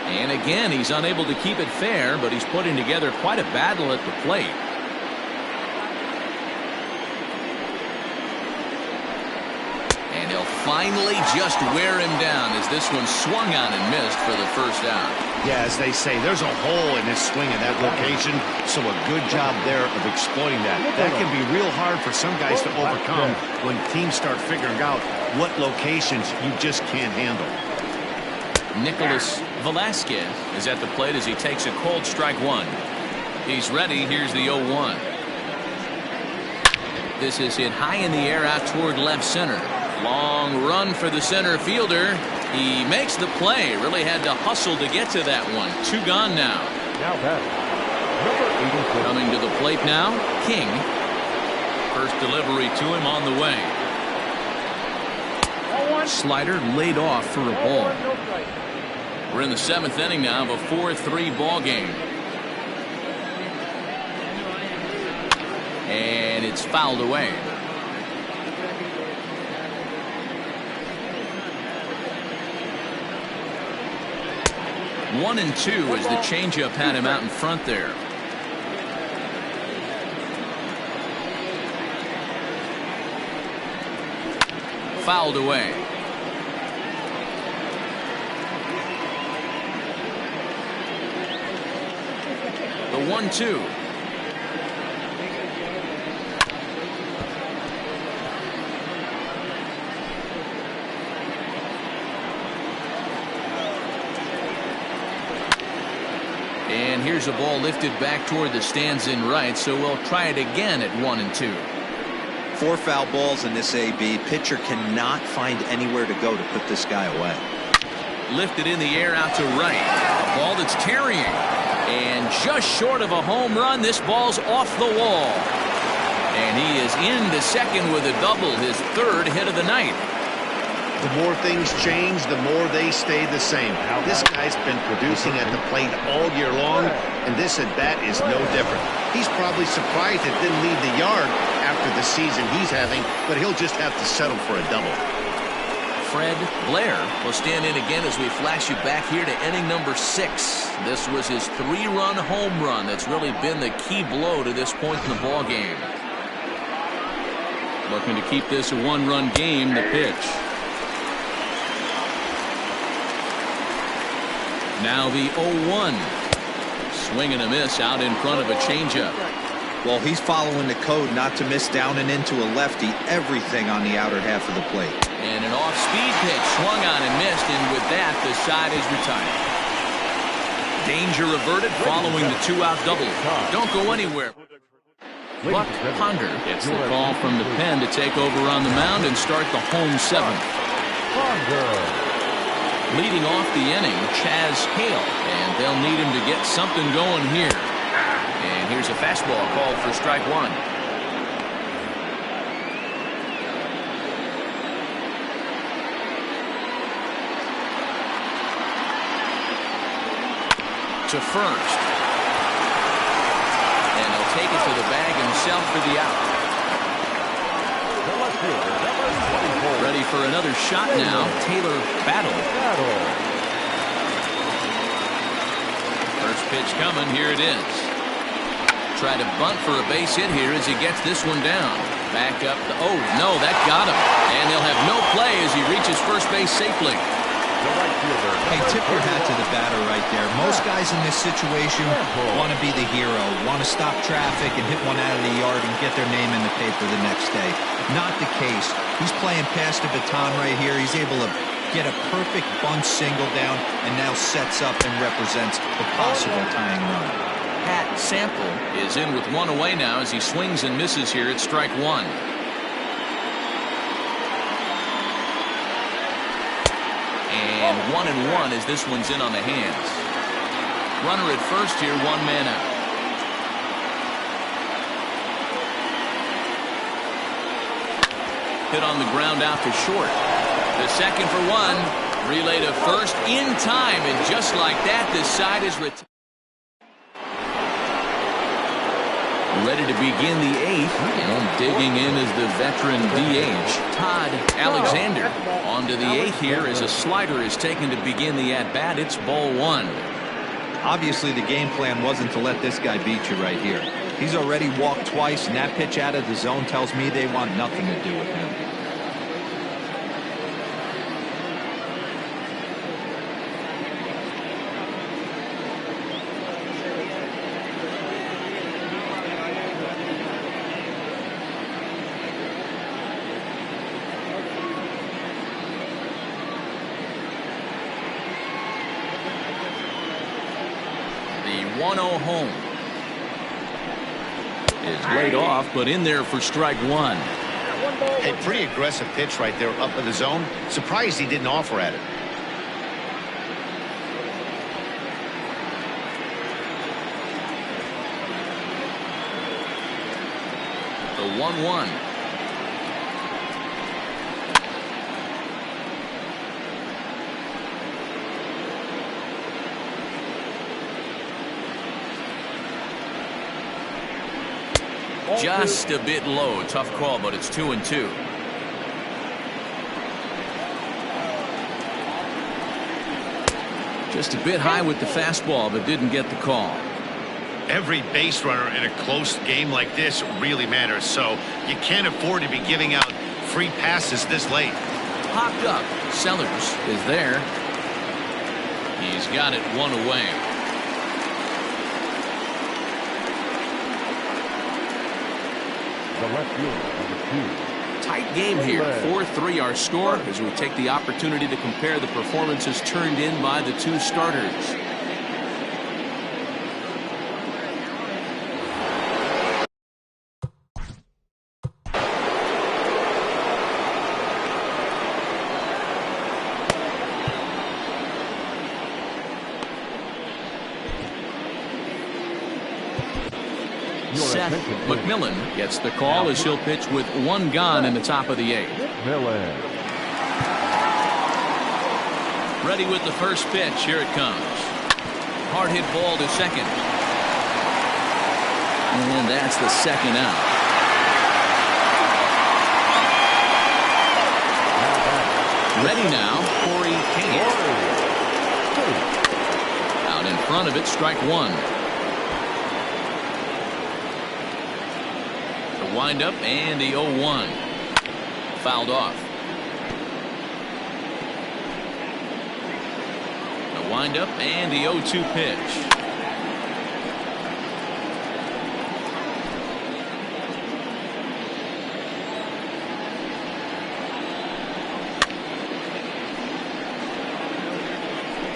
And again, he's unable to keep it fair, but he's putting together quite a battle at the plate. And he'll finally just wear him down as this one swung on and missed for the first out. Yeah, as they say, there's a hole in this swing in that location, so a good job there of exploiting that. That can be real hard for some guys to overcome when teams start figuring out what locations you just can't handle. Nicholas Velasquez is at the plate as he takes a cold strike 1. He's ready. Here's the 0-1. This is hit high in the air out toward left center. Long run for the center fielder. He makes the play. Really had to hustle to get to that one. 2 gone now. Now batter, Number 84. Coming to the plate now, King. First delivery to him on the way. Slider laid off for a ball. We're in the 7th inning now of a 4-3 ball game. And it's fouled away. One and two as the changeup had him out in front there. Fouled away. The 1-2. And here's a ball lifted back toward the stands in right, so we'll try it again at 1-2. 4 foul balls in this AB. Pitcher cannot find anywhere to go to put this guy away. Lifted in the air out to right. A ball that's carrying. And just short of a home run, this ball's off the wall. And he is into second with a double, his 3rd hit of the night. The more things change, the more they stay the same. This guy's been producing at the plate all year long, and this at-bat is no different. He's probably surprised it didn't leave the yard after the season he's having, but he'll just have to settle for a double. Fred Blair will stand in again as we flash you back here to inning number 6. This was his 3-run home run that's really been the key blow to this point in the ball game. Looking to keep this a 1-run game. The pitch. Now the 0-1. Swing and a miss out in front of a changeup. Well, he's following the code not to miss down and into a lefty. Everything on the outer half of the plate. And an off-speed pitch swung on and missed, and with that, the side is retired. Danger averted following the 2-out double. Don't go anywhere. Buck Ponder gets the call from the pen to take over on the mound and start the home 7th. Leading off the inning, Chaz Hale, and they'll need him to get something going here. And here's a fastball called for strike 1. To first. And he'll take it to the bag himself for the out. Ready for another shot now, Taylor Battle. First pitch coming, here it is. Try to bunt for a base hit here as he gets this one down. Back up, oh no, that got him. And they'll have no play as he reaches first base safely. Hey, tip your hat to the batter right there. Most guys in this situation want to be the hero, want to stop traffic and hit one out of the yard and get their name in the paper the next day. Not the case. He's playing past the baton right here. He's able to get a perfect bunt single down and now sets up and represents the possible tying run. Pat Sample is in with one away now as he swings and misses here at strike 1. And 1-1 as this one's in on the hands. Runner at first here, 1 man out. Hit on the ground out to short. The second for 1. Relay to first in time, and just like that, this side is retired. Ready to begin the 8th, and digging in is the veteran DH, Todd Alexander. On to the 8th here as a slider is taken to begin the at-bat. It's ball 1. Obviously, the game plan wasn't to let this guy beat you right here. He's already walked twice, and that pitch out of the zone tells me they want nothing to do with him. The 1-0 home is laid off, but in there for strike 1. A pretty aggressive pitch right there up in the zone. Surprised he didn't offer at it. The 1-1. Just a bit low. Tough call, but it's 2-2. Just a bit high with the fastball, but didn't get the call. Every base runner in a close game like this really matters, so you can't afford to be giving out free passes this late. Popped up. Sellers is there. He's got it one away. The left fielder, number 2. Tight game here. 4-3 our score as we take the opportunity to compare the performances turned in by the two starters. Seth McMillan gets the call as he'll pitch with one gone in the top of the 8th. Millen. Ready with the first pitch. Here it comes. Hard hit ball to second. And that's the second out. Ready now, Corey Hayes. Out in front of it, strike one. Wind up and the 0-1 fouled off. The wind up and the 0-2 pitch.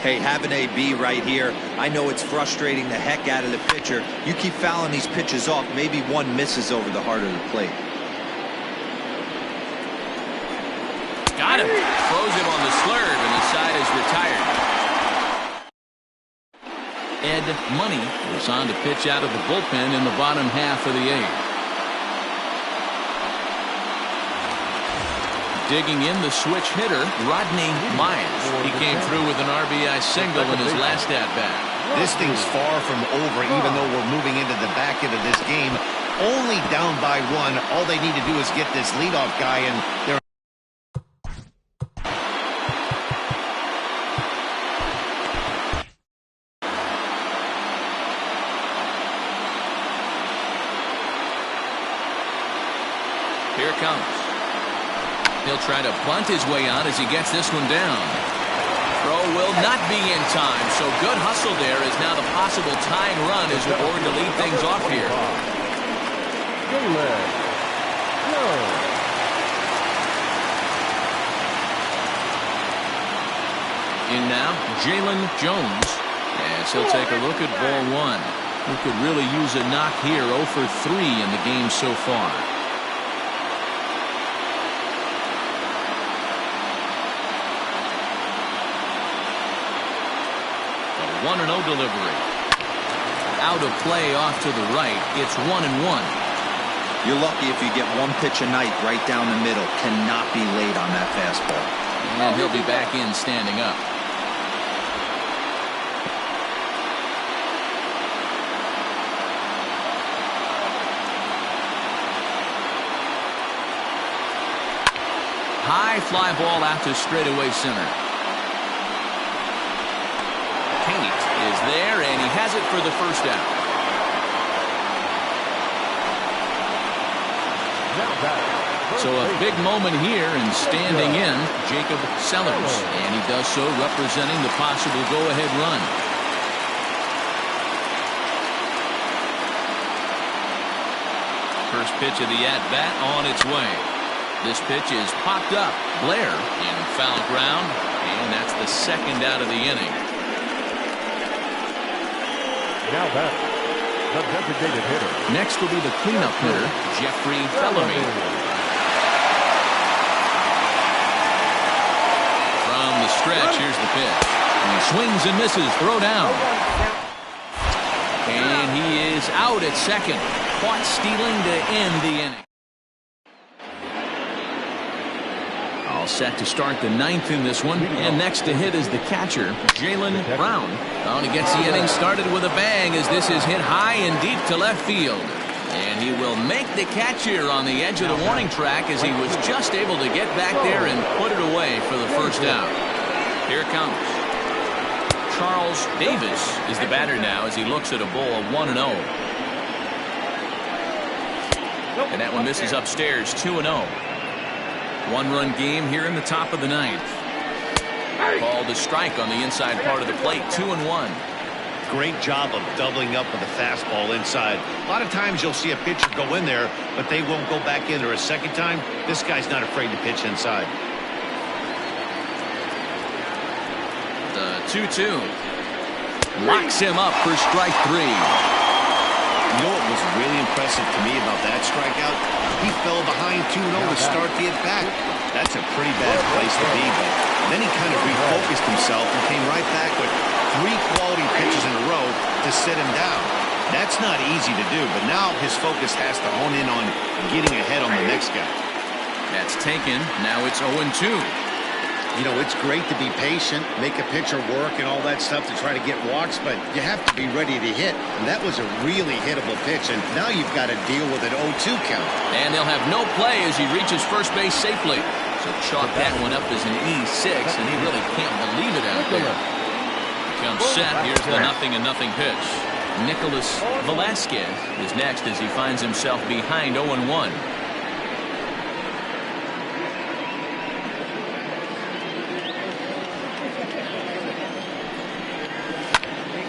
Hey, have an AB right here. I know it's frustrating the heck out of the pitcher. You keep fouling these pitches off, maybe one misses over the heart of the plate. Got him. Throws him on the slurve, and the side is retired. Ed Money was on to pitch out of the bullpen in the bottom half of the 8th. Digging in the switch hitter, Rodney Myers. He came through with an RBI single in his last at-bat. This thing's far from over, even though we're moving into the back end of this game. Only down by 1. All they need to do is get this leadoff guy, and they're Here it comes. He'll try to bunt his way on as he gets this one down. Throw will not be in time, so good hustle there is now the possible tying run as we're going to lead things off here. In now, Jalen Jones, as he'll take a look at ball 1. He could really use a knock here, 0 for 3 in the game so far. A 1-0 delivery. Out of play off to the right. It's 1-1. You're lucky if you get one pitch a night right down the middle. Cannot be late on that fastball. And he'll be back in standing up. High fly ball out to straightaway center. Kate is there, and he has it for the first out. So a big moment here, and standing in, Jacob Sellers, and he does so representing the possible go-ahead run. First pitch of the at-bat on its way. This pitch is popped up. Blair in foul ground, and that's the second out of the inning. Now that the designated hitter. Next will be the cleanup hitter, Jeffrey Bellamy. From the stretch, here's the pitch. He swings and misses. Throw down. And he is out at second. Caught stealing to end the inning. All set to start the ninth in this one. And next to hit is the catcher, Jaylen Brown. Oh, and he gets the inning started with a bang as this is hit high and deep to left field. And he will make the catch here on the edge of the warning track as he was just able to get back there and put it away for the first out. Here it comes. Charles Davis is the batter now as he looks at a ball of 1-0. And that one misses upstairs, 2-0. One-run game here in the top of the ninth. Called a strike on the inside part of the plate, 2-1. Great job of doubling up with a fastball inside. A lot of times you'll see a pitcher go in there, but they won't go back in there a second time. This guy's not afraid to pitch inside. The 2-2. Locks him up for strike 3. You know what was really impressive to me about that strikeout? He fell behind 2-0 to start the at-bat. That's a pretty bad place to be, but then he kind of refocused himself and came right back with 3 quality pitches in a row to sit him down. That's not easy to do, but now his focus has to hone in on getting ahead on the next guy. That's taken. Now it's 0-2. You know, it's great to be patient, make a pitcher work and all that stuff to try to get walks, but you have to be ready to hit. And that was a really hittable pitch, and now you've got to deal with an 0-2 count. And they'll have no play as he reaches first base safely. So chalk that one up as an E6, and he really can't believe it out there. Comes set. Here's the 0-0 pitch. Nicholas Velasquez is next as he finds himself behind 0-1.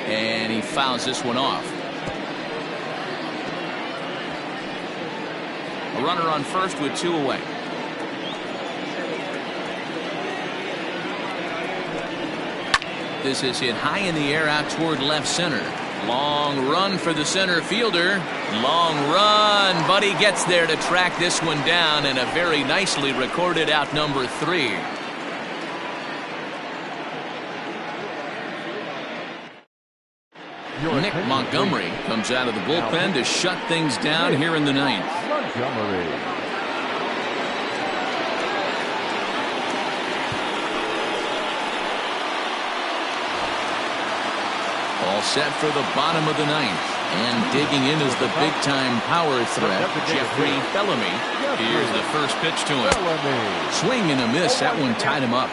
And he fouls this one off. A runner on first with 2 away. This is hit high in the air out toward left center. Long run for the center fielder. Long run, but he gets there to track this one down, and a very nicely recorded out number 3. Nick Montgomery comes out of the bullpen to shut things down here in the ninth. All set for the bottom of the ninth. And digging in is the big-time power threat, Jeffrey Bellamy. Here's the first pitch to him. Swing and a miss. That one tied him up.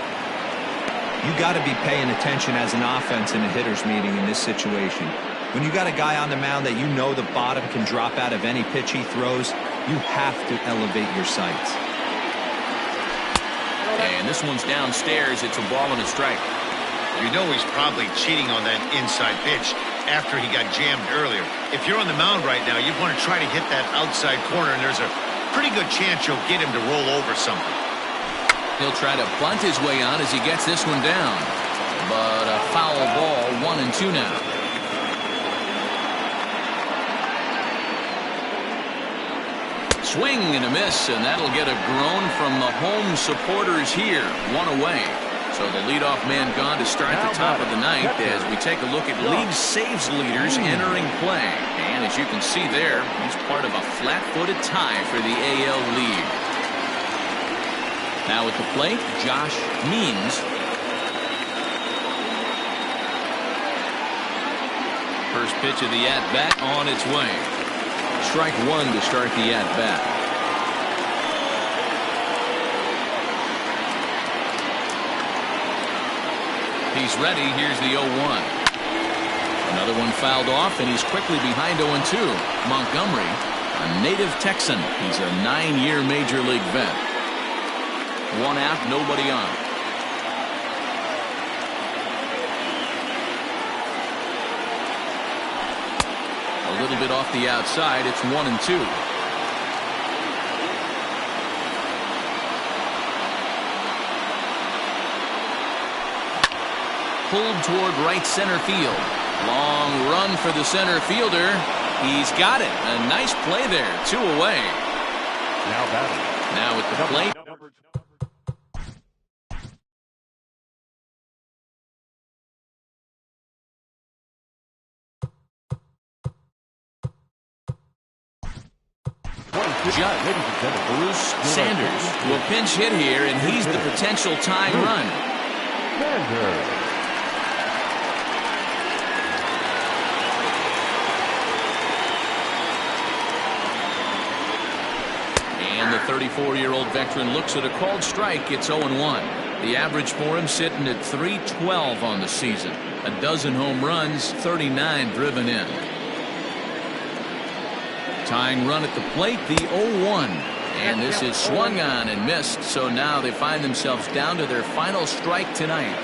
You got to be paying attention as an offense in a hitter's meeting in this situation. When you got a guy on the mound that you know the bottom can drop out of any pitch he throws, you have to elevate your sights. And this one's downstairs. It's a ball and a strike. You know he's probably cheating on that inside pitch after he got jammed earlier. If you're on the mound right now, you'd want to try to hit that outside corner, and there's a pretty good chance you'll get him to roll over something. He'll try to bunt his way on as he gets this one down. But a foul ball, 1-2 now. Swing and a miss, and that'll get a groan from the home supporters here. 1 away. So the leadoff man gone to start the top of the ninth as we take a look at league saves leaders entering play. And as you can see there, he's part of a flat-footed tie for the AL lead. Now at the plate, Josh Means. First pitch of the at-bat on its way. Strike 1 to start the at-bat. He's ready. Here's the 0-1. Another one fouled off, and he's quickly behind 0-2. Montgomery, a native Texan. He's a 9-year major league vet. 1 out, nobody on. A little bit off the outside. It's 1-2. Pulled toward right center field. Long run for the center fielder. He's got it. A nice play there. 2 away. Now batting. Now at the plate. Judd. Bruce Sanders will pinch hit here, and he's the potential tying run. And the 34-year-old veteran looks at a called strike. It's 0-1. The average for him sitting at .312 on the season. A dozen home runs, 39 driven in. Tying run at the plate, the 0-1. And this is swung on and missed, so now they find themselves down to their final strike tonight.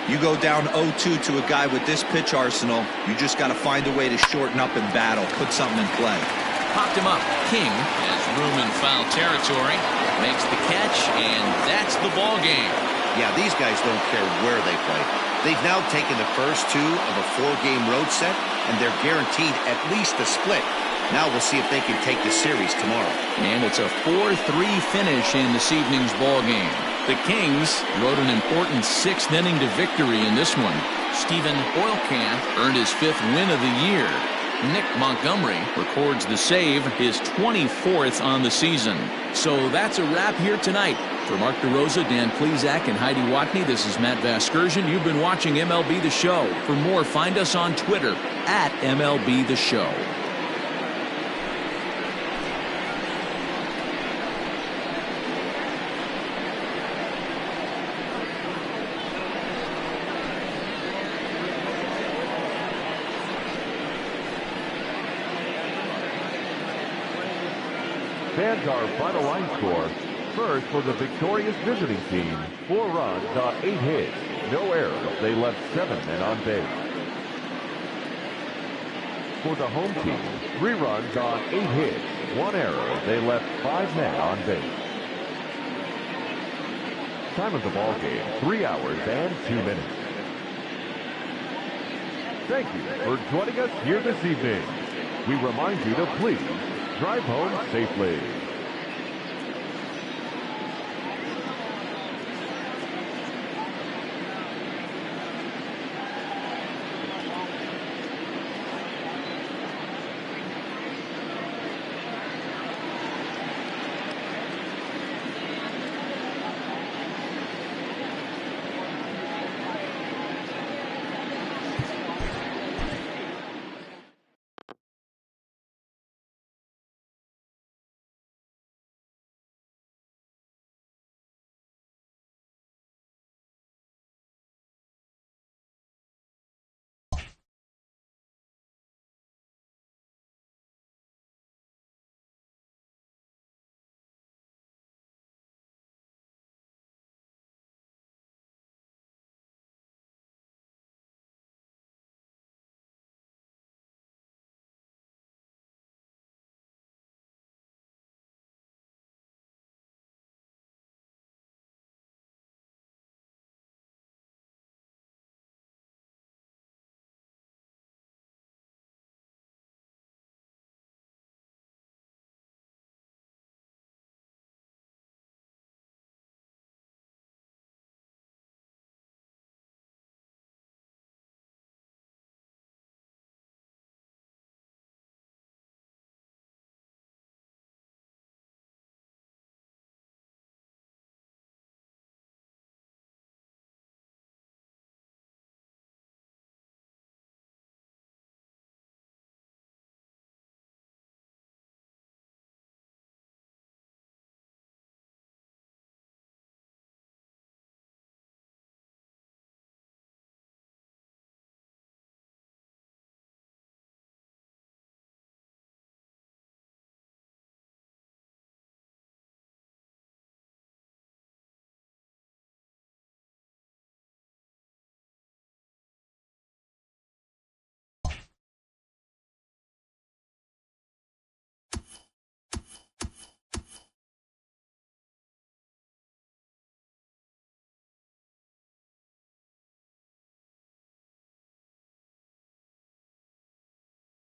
You go down 0-2 to a guy with this pitch arsenal, you just got to find a way to shorten up and battle, put something in play. Popped him up. King has room in foul territory, makes the catch, and that's the ball game. Yeah, these guys don't care where they play. They've now taken the first two of a 4-game road set, and they're guaranteed at least a split. Now we'll see if they can take the series tomorrow. And it's a 4-3 finish in this evening's ball game. The Kings rode an important 6th inning to victory in this one. Stephen Oilkamp earned his 5th win of the year. Nick Montgomery records the save, his 24th on the season. So that's a wrap here tonight. For Mark DeRosa, Dan Plesac, and Heidi Watney, this is Matt Vasgersian. You've been watching MLB The Show. For more, find us on Twitter at MLB The Show. Fans, our final line score. First, for the victorious visiting team, 4 runs on 8 hits, no errors. They left 7 men on base. For the home team, 3 runs on 8 hits, 1 error. They left 5 men on base. Time of the ball game, 3 hours and 2 minutes. Thank you for joining us here this evening. We remind you to please drive home safely.